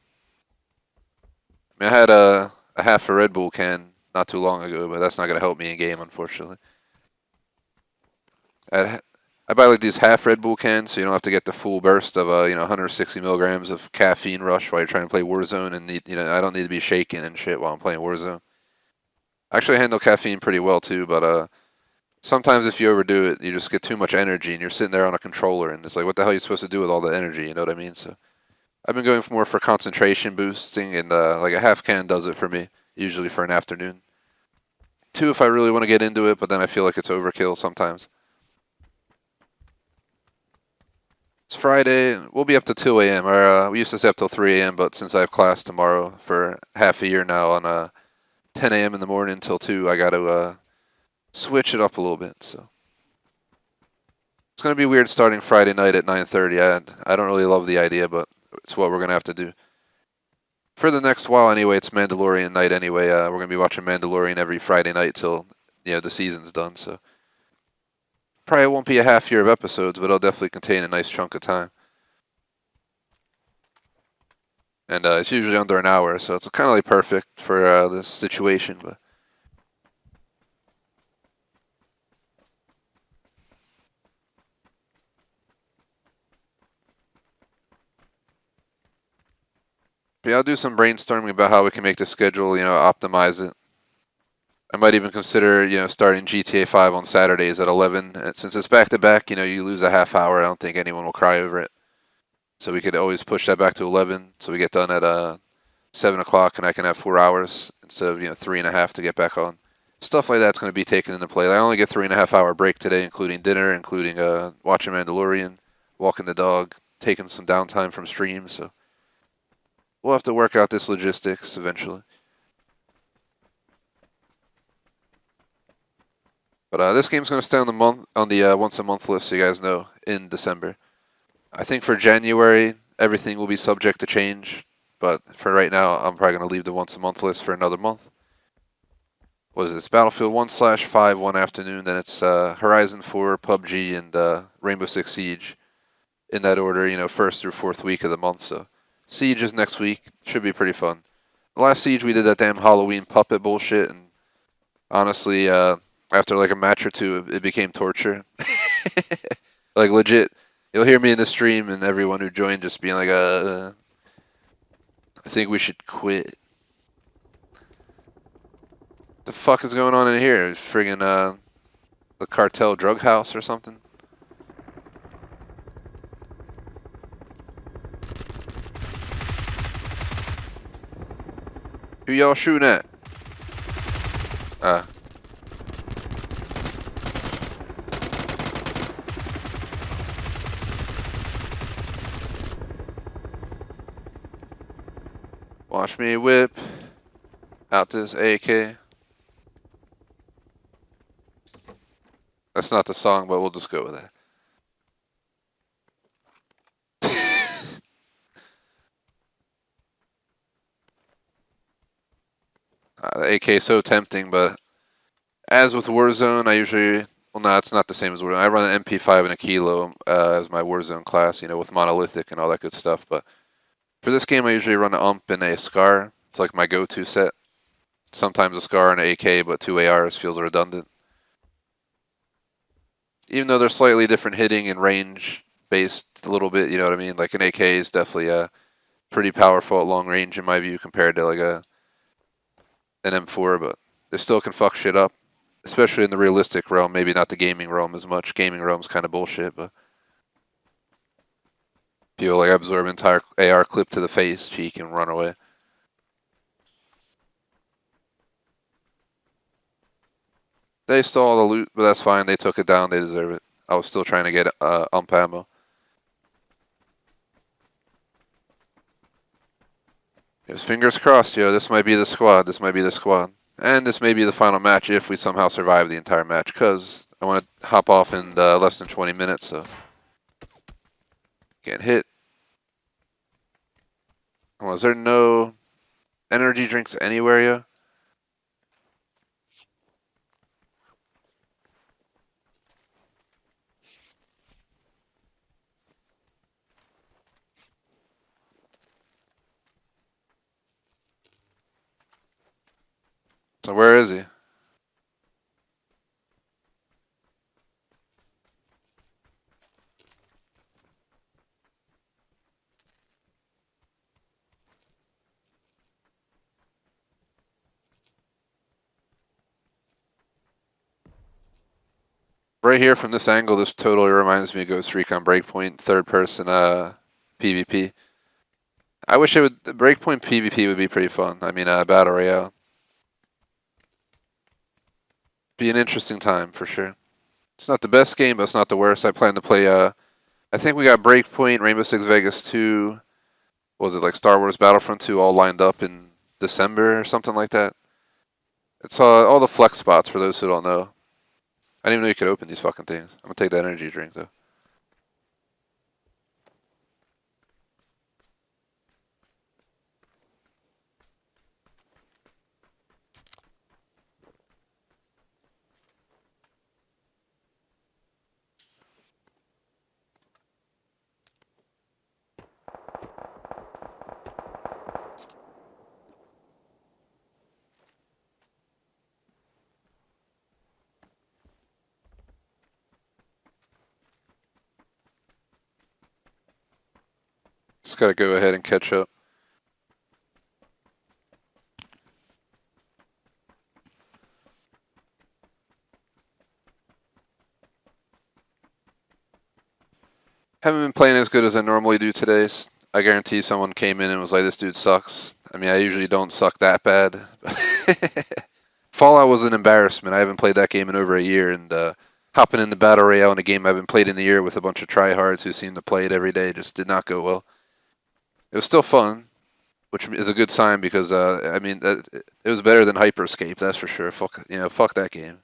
I mean, I had a half a Red Bull can not too long ago, but that's not going to help me in game, unfortunately. I buy like these half Red Bull cans, so you don't have to get the full burst of 160 milligrams of caffeine rush while you're trying to play Warzone, and I don't need to be shaking and shit while I'm playing Warzone. I actually handle caffeine pretty well too, but sometimes if you overdo it, you just get too much energy, and you're sitting there on a controller, and it's like, what the hell are you supposed to do with all the energy? You know what I mean? So I've been going more for concentration boosting, and like a half can does it for me, usually for an afternoon. 2 if I really want to get into it, but then I feel like it's overkill sometimes. It's Friday, we'll be up to 2 a.m. Or we used to stay up till 3 a.m., but since I have class tomorrow for half a year now on 10 a.m. in the morning till 2, I got to switch it up a little bit. So it's going to be weird starting Friday night at 9:30. I don't really love the idea, but it's what we're going to have to do. For the next while anyway, it's Mandalorian night anyway. We're going to be watching Mandalorian every Friday night till the season's done. So probably won't be a half year of episodes, but it'll definitely contain a nice chunk of time. And it's usually under an hour, so it's kind of like perfect for this situation. But yeah, I'll do some brainstorming about how we can make the schedule, optimize it. I might even consider, starting GTA 5 on Saturdays at 11. And since it's back-to-back, you lose a half hour. I don't think anyone will cry over it. So we could always push that back to 11, so we get done at 7 o'clock, and I can have 4 hours instead of 3.5 to get back on. Stuff like that's going to be taken into play. I only get 3.5 hour break today, including dinner, including watching Mandalorian, walking the dog, taking some downtime from stream. So we'll have to work out this logistics eventually. But this game's going to stay on the once a month list, so you guys know, in December. I think for January, everything will be subject to change. But for right now, I'm probably going to leave the once a month list for another month. What is this? Battlefield 1/5 one afternoon. Then it's Horizon 4, PUBG, and Rainbow Six Siege. In that order, first through fourth week of the month. So Siege is next week. Should be pretty fun. The last Siege, we did that damn Halloween puppet bullshit. And honestly, after like a match or two, it became torture. Like legit. You'll hear me in the stream and everyone who joined just being like, I think we should quit. What the fuck is going on in here? It's friggin' the cartel drug house or something? Who y'all shooting at? Watch me whip out this AK. That's not the song, but we'll just go with that. The AK is so tempting, but as with Warzone, I usually... Well, no, it's not the same as Warzone. I run an MP5 and a Kilo as my Warzone class, with Monolithic and all that good stuff, but For this game, I usually run an ump and a scar. It's like my go-to set. Sometimes a scar and an AK, but 2 ARs feels redundant. Even though they're slightly different hitting and range based a little bit, you know what I mean? Like an AK is definitely pretty powerful at long range in my view compared to like an M4, but they still can fuck shit up, especially in the realistic realm. Maybe not the gaming realm as much. Gaming realm's kind of bullshit, but people like absorb an entire AR clip to the face, cheek, and run away. They stole all the loot, but that's fine. They took it down. They deserve it. I was still trying to get ump ammo. Just fingers crossed, yo. This might be the squad. This might be the squad. And this may be the final match if we somehow survive the entire match, because I want to hop off in less than 20 minutes, so. Getting hit. Well, is there no energy drinks anywhere, yo? So where is he? Right here from this angle, this totally reminds me of Ghost Recon Breakpoint, third person PvP. I wish it would, Breakpoint PvP would be pretty fun. I mean, Battle Royale. Be an interesting time for sure. It's not the best game, but it's not the worst. I plan to play, I think we got Breakpoint, Rainbow Six Vegas 2, what was it, like Star Wars Battlefront 2 all lined up in December or something like that. It's all the flex spots for those who don't know. I didn't even know you could open these fucking things. I'm gonna take that energy drink though. Just gotta go ahead and catch up. Haven't been playing as good as I normally do today. I guarantee someone came in and was like, this dude sucks. I mean, I usually don't suck that bad. Fallout was an embarrassment. I haven't played that game in over a year, and hopping into Battle Royale in a game I haven't played in a year with a bunch of tryhards who seem to play it every day just did not go well. It was still fun, which is a good sign because, I mean, it was better than Hyperscape, that's for sure. Fuck that game.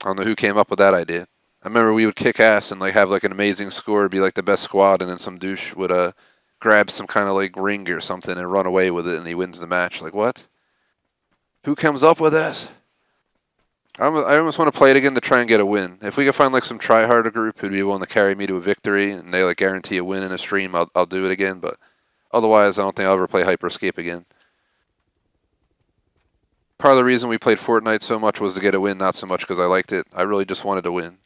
I don't know who came up with that idea. I remember we would kick ass and like have like an amazing score, be like the best squad, and then some douche would grab some kind of like ring or something and run away with it, and he wins the match. Like what? Who comes up with this? I almost want to play it again to try and get a win. If we could find like some try-harder group who'd be willing to carry me to a victory and they like guarantee a win in a stream, I'll do it again. But otherwise, I don't think I'll ever play Hyperscape again. Part of the reason we played Fortnite so much was to get a win, not so much because I liked it. I really just wanted to win.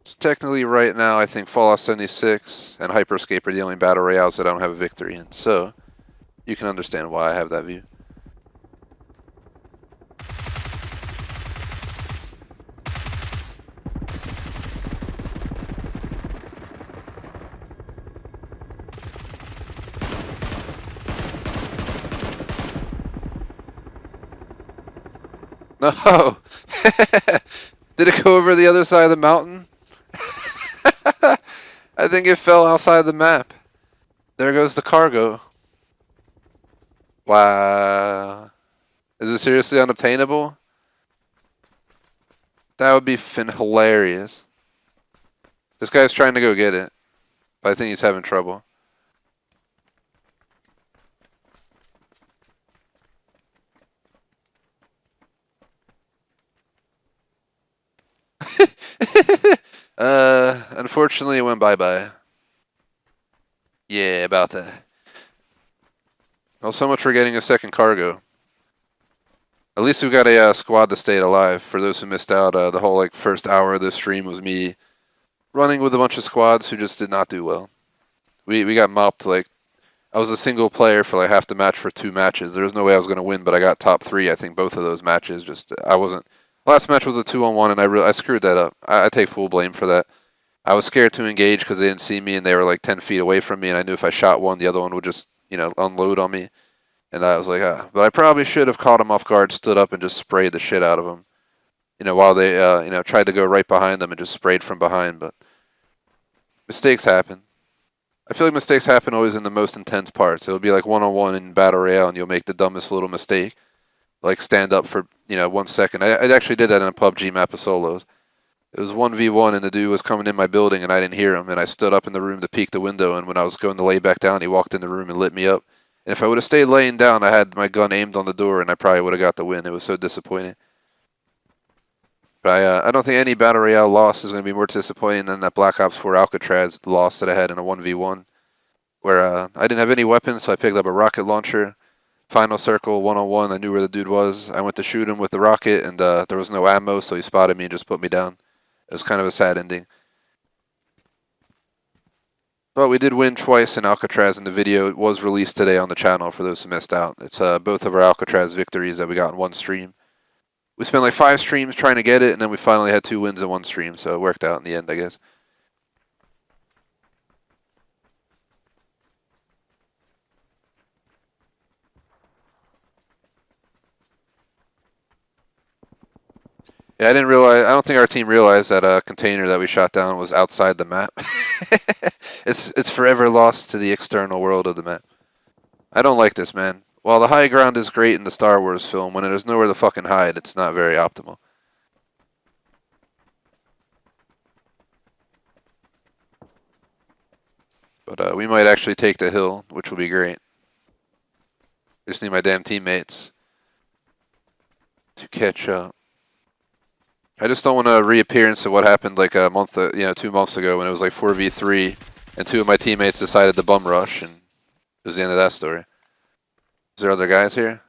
So technically right now I think Fallout 76 and Hyperscape are the only battle royales that I don't have a victory in. So you can understand why I have that view. No! Did it go over the other side of the mountain? I think it fell outside the map. There goes the cargo. Wow. Is it seriously unobtainable? That would be hilarious. This guy's trying to go get it, but I think he's having trouble. Unfortunately it went bye-bye. Yeah, about that. Well, so much for getting a second cargo. At least we got a squad that stayed alive. For those who missed out, the whole like first hour of the stream was me running with a bunch of squads who just did not do well. We got mopped. Like I was a single player for like half the match for 2 matches. There was no way I was going to win, but I got top 3. I think both of those matches. Just I wasn't. Last match was a 2-on-1, and I screwed that up. I take full blame for that. I was scared to engage because they didn't see me and they were like 10 feet away from me, and I knew if I shot one, the other one would just unload on me. And I was like, but I probably should have caught him off guard, stood up, and just sprayed the shit out of him. While they tried to go right behind them and just sprayed from behind. But mistakes happen. I feel like mistakes happen always in the most intense parts. It'll be like 1-on-1 in Battle Royale, and you'll make the dumbest little mistake, like stand up for 1 second. I actually did that in a PUBG map of solos. It was 1v1, and the dude was coming in my building, and I didn't hear him, and I stood up in the room to peek the window, and when I was going to lay back down, he walked in the room and lit me up. And if I would have stayed laying down, I had my gun aimed on the door, and I probably would have got the win. It was so disappointing. But I don't think any Battle Royale loss is going to be more disappointing than that Black Ops 4 Alcatraz loss that I had in a 1v1, where I didn't have any weapons, so I picked up a rocket launcher. Final circle, 1-on-1, I knew where the dude was. I went to shoot him with the rocket, and there was no ammo, so he spotted me and just put me down. It was kind of a sad ending. But we did win twice in Alcatraz in the video. It was released today on the channel for those who missed out. It's both of our Alcatraz victories that we got in one stream. We spent like 5 streams trying to get it, and then we finally had 2 wins in one stream, so it worked out in the end, I guess. Yeah, I don't think our team realized that a container that we shot down was outside the map. It's forever lost to the external world of the map. I don't like this, man. While the high ground is great in the Star Wars film, when there's nowhere to fucking hide, it's not very optimal. But we might actually take the hill, which will be great. I just need my damn teammates to catch up. I just don't want a reappearance of what happened like a month, 2 months ago when it was like 4v3, and 2 of my teammates decided to bum rush, and it was the end of that story. Is there other guys here?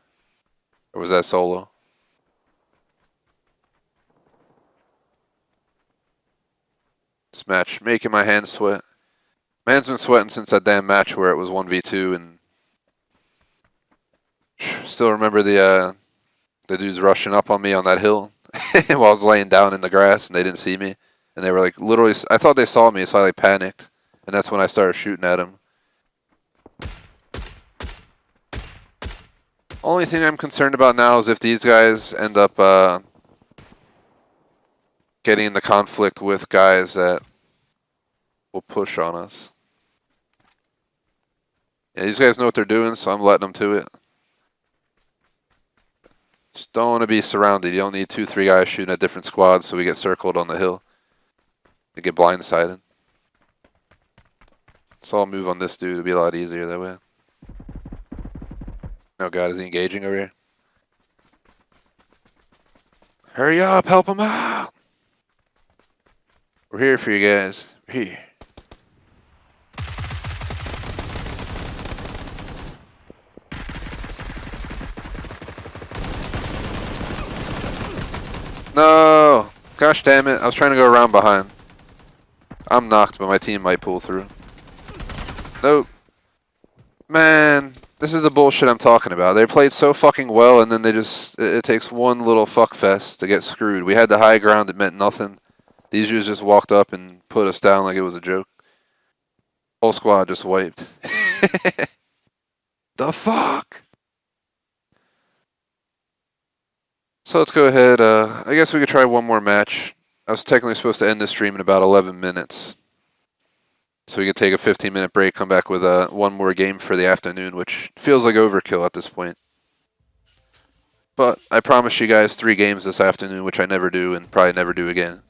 Or was that solo? This match making my hands sweat. My hands been sweating since that damn match where it was 1v2, and still remember the dudes rushing up on me on that hill while I was laying down in the grass, and they didn't see me, and they were like literally. I thought they saw me, so I like panicked, and that's when I started shooting at them. Only thing I'm concerned about now is if these guys end up getting into conflict with guys that will push on us. Yeah, these guys know what they're doing, so I'm letting them to it. Just don't want to be surrounded. You don't need 2-3 guys shooting at different squads so we get circled on the hill. We get blindsided. So I'll move on this dude. It'll be a lot easier that way. Oh god, is he engaging over here? Hurry up, help him out! We're here for you guys. We're here. No! Gosh damn it, I was trying to go around behind. I'm knocked, but my team might pull through. Nope. Man, this is the bullshit I'm talking about. They played so fucking well, and then they just... It takes one little fuckfest to get screwed. We had the high ground, it meant nothing. These dudes just walked up and put us down like it was a joke. Whole squad just wiped. The fuck? So let's go ahead. I guess we could try one more match. I was technically supposed to end the stream in about 11 minutes. So we could take a 15-minute break, come back with one more game for the afternoon, which feels like overkill at this point. But I promise you guys 3 games this afternoon, which I never do and probably never do again.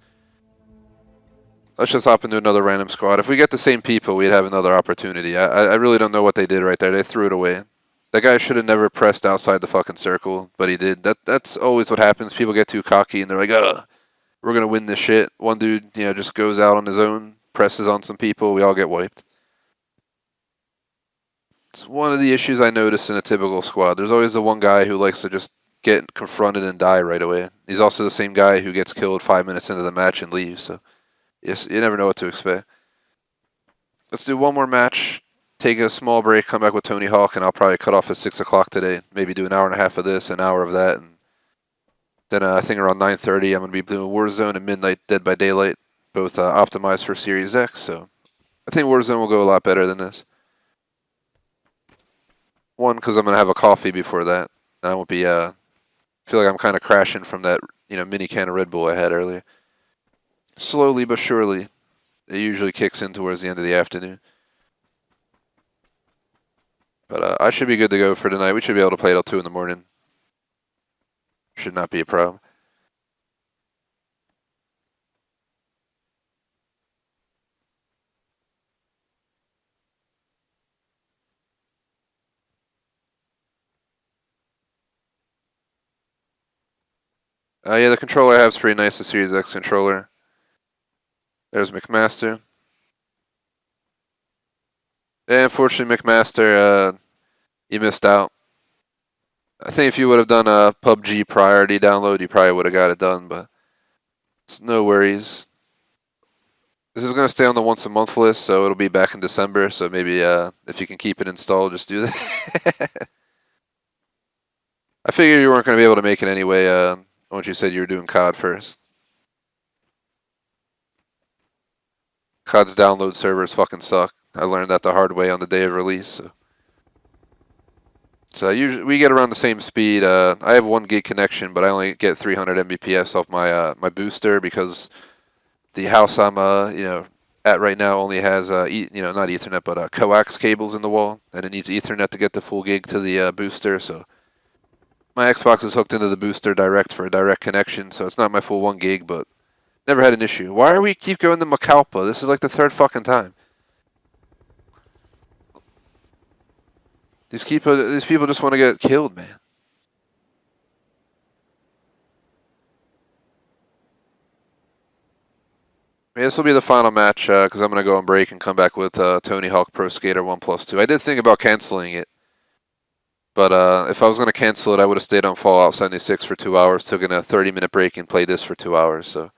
Let's just hop into another random squad. If we get the same people, we'd have another opportunity. I really don't know what they did right there. They threw it away. That guy should have never pressed outside the fucking circle, but he did. That's always what happens. People get too cocky and they're like, ugh, we're going to win this shit. One dude, just goes out on his own, presses on some people, we all get wiped. It's one of the issues I notice in a typical squad. There's always the one guy who likes to just get confronted and die right away. He's also the same guy who gets killed 5 minutes into the match and leaves, so yes, you never know what to expect. Let's do one more match, take a small break, come back with Tony Hawk, and I'll probably cut off at 6 o'clock today. Maybe do an hour and a half of this, an hour of that, and then I think around 9:30 I'm going to be doing Warzone and Midnight Dead by Daylight, both optimized for Series X, so I think Warzone will go a lot better than this. One, because I'm going to have a coffee before that, and I won't be, feel like I'm kind of crashing from that, mini can of Red Bull I had earlier. Slowly but surely, it usually kicks in towards the end of the afternoon. But I should be good to go for tonight. We should be able to play till 2 in the morning. Should not be a problem. Yeah, the controller I have is pretty nice, the Series X controller. There's McMaster. Yeah, unfortunately, McMaster, you missed out. I think if you would have done a PUBG priority download, you probably would have got it done, but it's no worries. This is going to stay on the once a month list, so it'll be back in December, so maybe if you can keep it installed, just do that. I figured you weren't going to be able to make it anyway once you said you were doing COD first. COD's download servers fucking suck. I learned that the hard way on the day of release. So usually we get around the same speed. I have 1 gig connection, but I only get 300 Mbps off my my booster because the house I'm at right now only has not Ethernet but coax cables in the wall, and it needs Ethernet to get the full gig to the booster. So my Xbox is hooked into the booster direct for a direct connection, so it's not my full 1 gig, but never had an issue. Why are we keep going to Macalpa? This is like the 3rd fucking time. These people just want to get killed, man. Yeah, this will be the final match because I'm going to go on break and come back with Tony Hawk Pro Skater 1+2. I did think about canceling it, but if I was going to cancel it, I would have stayed on Fallout 76 for 2 hours, took a 30-minute break, and played this for 2 hours. So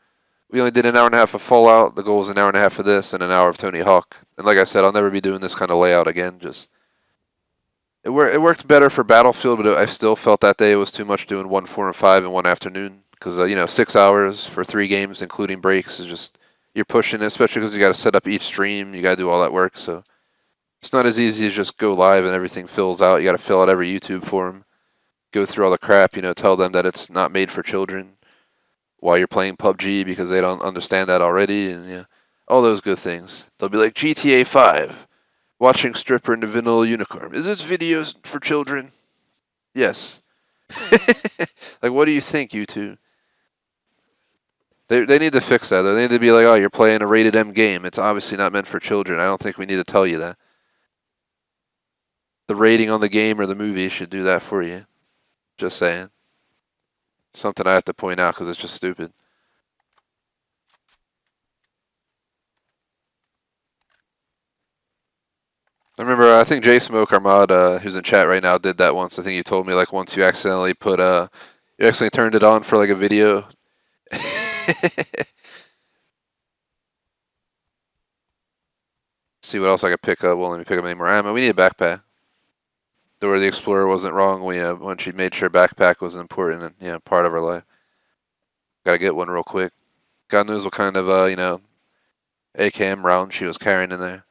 we only did an hour and a half of Fallout. The goal was an hour and a half of this and an hour of Tony Hawk. And like I said, I'll never be doing this kind of layout again. Just it worked better for Battlefield, but I still felt that day it was too much doing 1, 4, and 5 in one afternoon because 6 hours for 3 games, including breaks, is just you're pushing it, especially because you got to set up each stream. You got to do all that work, so it's not as easy as just go live and everything fills out. You got to fill out every YouTube forum, go through all the crap, tell them that it's not made for children while you're playing PUBG because they don't understand that already, and all those good things. They'll be like, GTA 5, watching stripper in the vanilla unicorn. Is this videos for children? Yes. Like, what do you think, YouTube? They need to fix that. They need to be like, oh, you're playing a rated M game. It's obviously not meant for children. I don't think we need to tell you that. The rating on the game or the movie should do that for you. Just saying. Something I have to point out because it's just stupid. I remember, I think J Smoke, our mod, who's in chat right now, did that once. I think you told me like once you accidentally put you accidentally turned it on for like a video. See what else I could pick up. Well, let me pick up any more ammo. We need a backpack. Dora the Explorer wasn't wrong when she made sure backpack was an important part of her life. Gotta get one real quick. God knows what kind of AKM round she was carrying in there.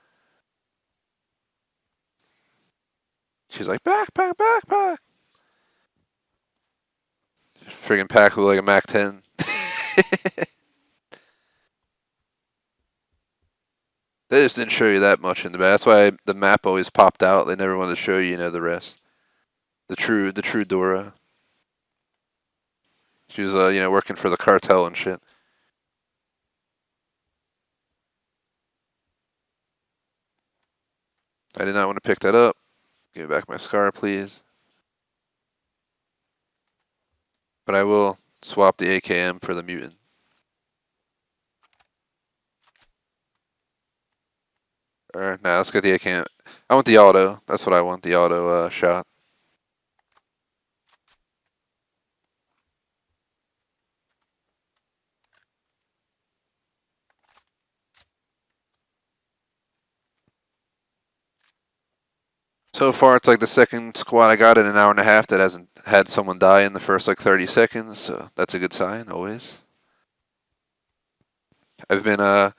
She's like, backpack, backpack. Friggin' pack with like a Mac 10. They just didn't show you that much in the back. That's why the map always popped out. They never wanted to show you, the rest. The true Dora. She was, working for the cartel and shit. I did not want to pick that up. Give me back my scar, please. But I will swap the AKM for the mutant. Or, nah, let's get the AK. I want the auto. That's what I want, the auto shot. So far, it's like the second squad I got in an hour and a half that hasn't had someone die in the first like 30 seconds, so that's a good sign, always. I've been, I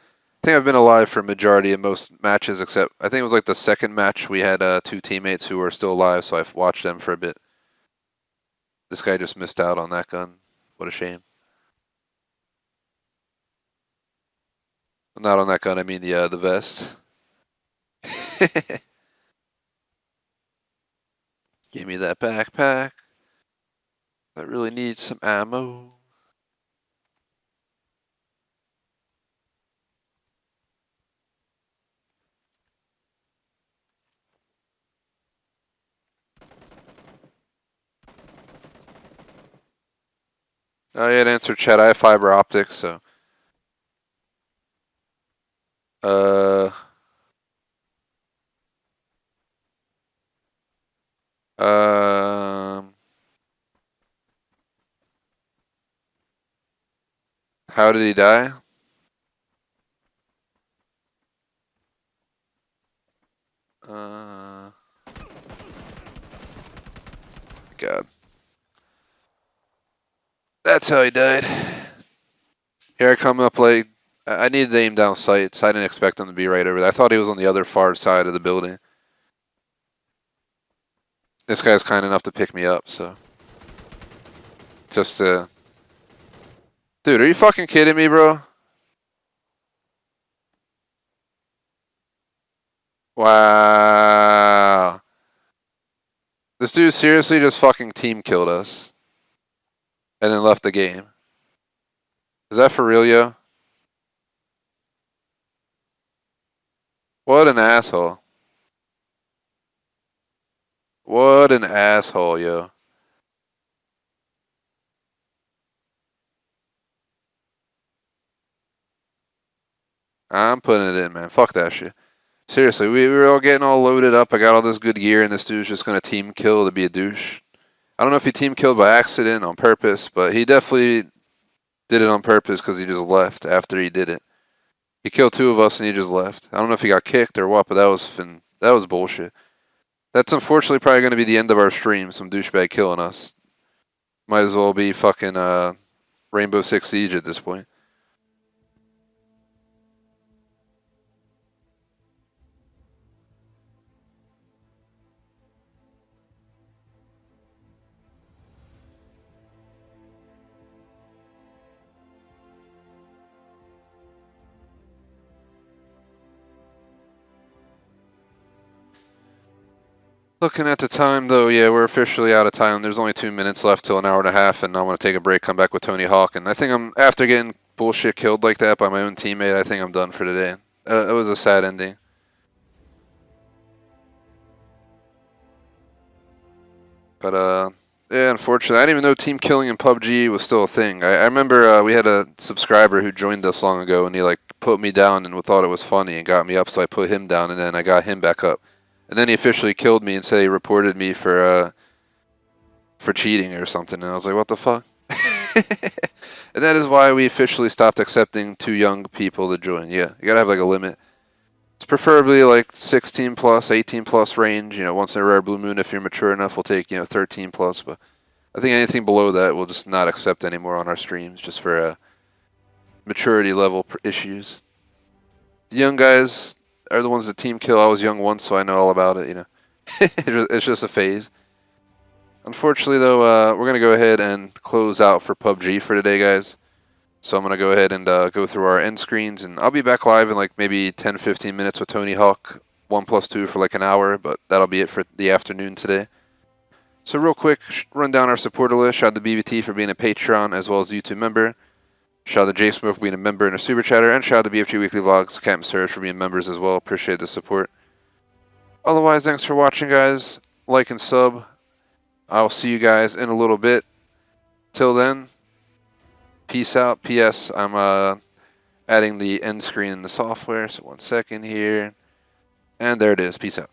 think I've been alive for a majority of most matches, except I think it was like the second match we had two teammates who were still alive, so I've watched them for a bit. This guy just missed out on that gun. What a shame. Not on that gun, I mean the vest. Give me that backpack. I really need some ammo. Oh yeah, to answer chat, I have fiber optics, so. Um, how did he die? God. That's how he died. Here I come up like, I needed to aim down sights. I didn't expect him to be right over there. I thought he was on the other far side of the building. This guy's kind enough to pick me up, so. Just to... Dude, are you fucking kidding me, bro? Wow. This dude seriously just fucking team killed us. And then left the game. Is that for real, yo? What an asshole. What an asshole, yo. I'm putting it in, man. Fuck that shit. Seriously, we were all getting all loaded up. I got all this good gear, and this dude's just gonna team kill to be a douche. I don't know if he team killed by accident, on purpose, but he definitely did it on purpose because he just left after he did it. He killed two of us and he just left. I don't know if he got kicked or what, but that was bullshit. That's unfortunately probably going to be the end of our stream, some douchebag killing us. Might as well be fucking Rainbow Six Siege at this point. Looking at the time, though, yeah, we're officially out of time. There's only 2 minutes left till an hour and a half, and I want to take a break, come back with Tony Hawk. And I think after getting bullshit killed like that by my own teammate, I think I'm done for today. It was a sad ending. But, yeah, unfortunately, I didn't even know team killing in PUBG was still a thing. I remember we had a subscriber who joined us long ago, and he, like, put me down and thought it was funny and got me up, so I put him down, and then I got him back up. And then he officially killed me and said he reported me for cheating or something. And I was like, what the fuck? And that is why we officially stopped accepting too young people to join. Yeah, you gotta have like a limit. It's preferably like 16 plus, 18 plus range. You know, once in a rare blue moon, if you're mature enough, we'll take, 13 plus. But I think anything below that we'll just not accept anymore on our streams just for maturity level issues. The young guys are the ones that team kill. I was young once, so I know all about it, It's just a phase. Unfortunately, though, we're going to go ahead and close out for PUBG for today, guys. So I'm going to go ahead and go through our end screens, and I'll be back live in like maybe 10-15 minutes with Tony Hawk, 1+2 for like an hour, but that'll be it for the afternoon today. So real quick, run down our supporter list. Shout out to BBT for being a Patreon as well as a YouTube member. Shout out to JSmoke for being a member and a Super Chatter, and shout out to BFG Weekly Vlogs, Captain Surge for being members as well. Appreciate the support. Otherwise, thanks for watching, guys. Like and sub. I'll see you guys in a little bit. Till then, peace out. P.S. I'm adding the end screen in the software, so 1 second here. And there it is. Peace out.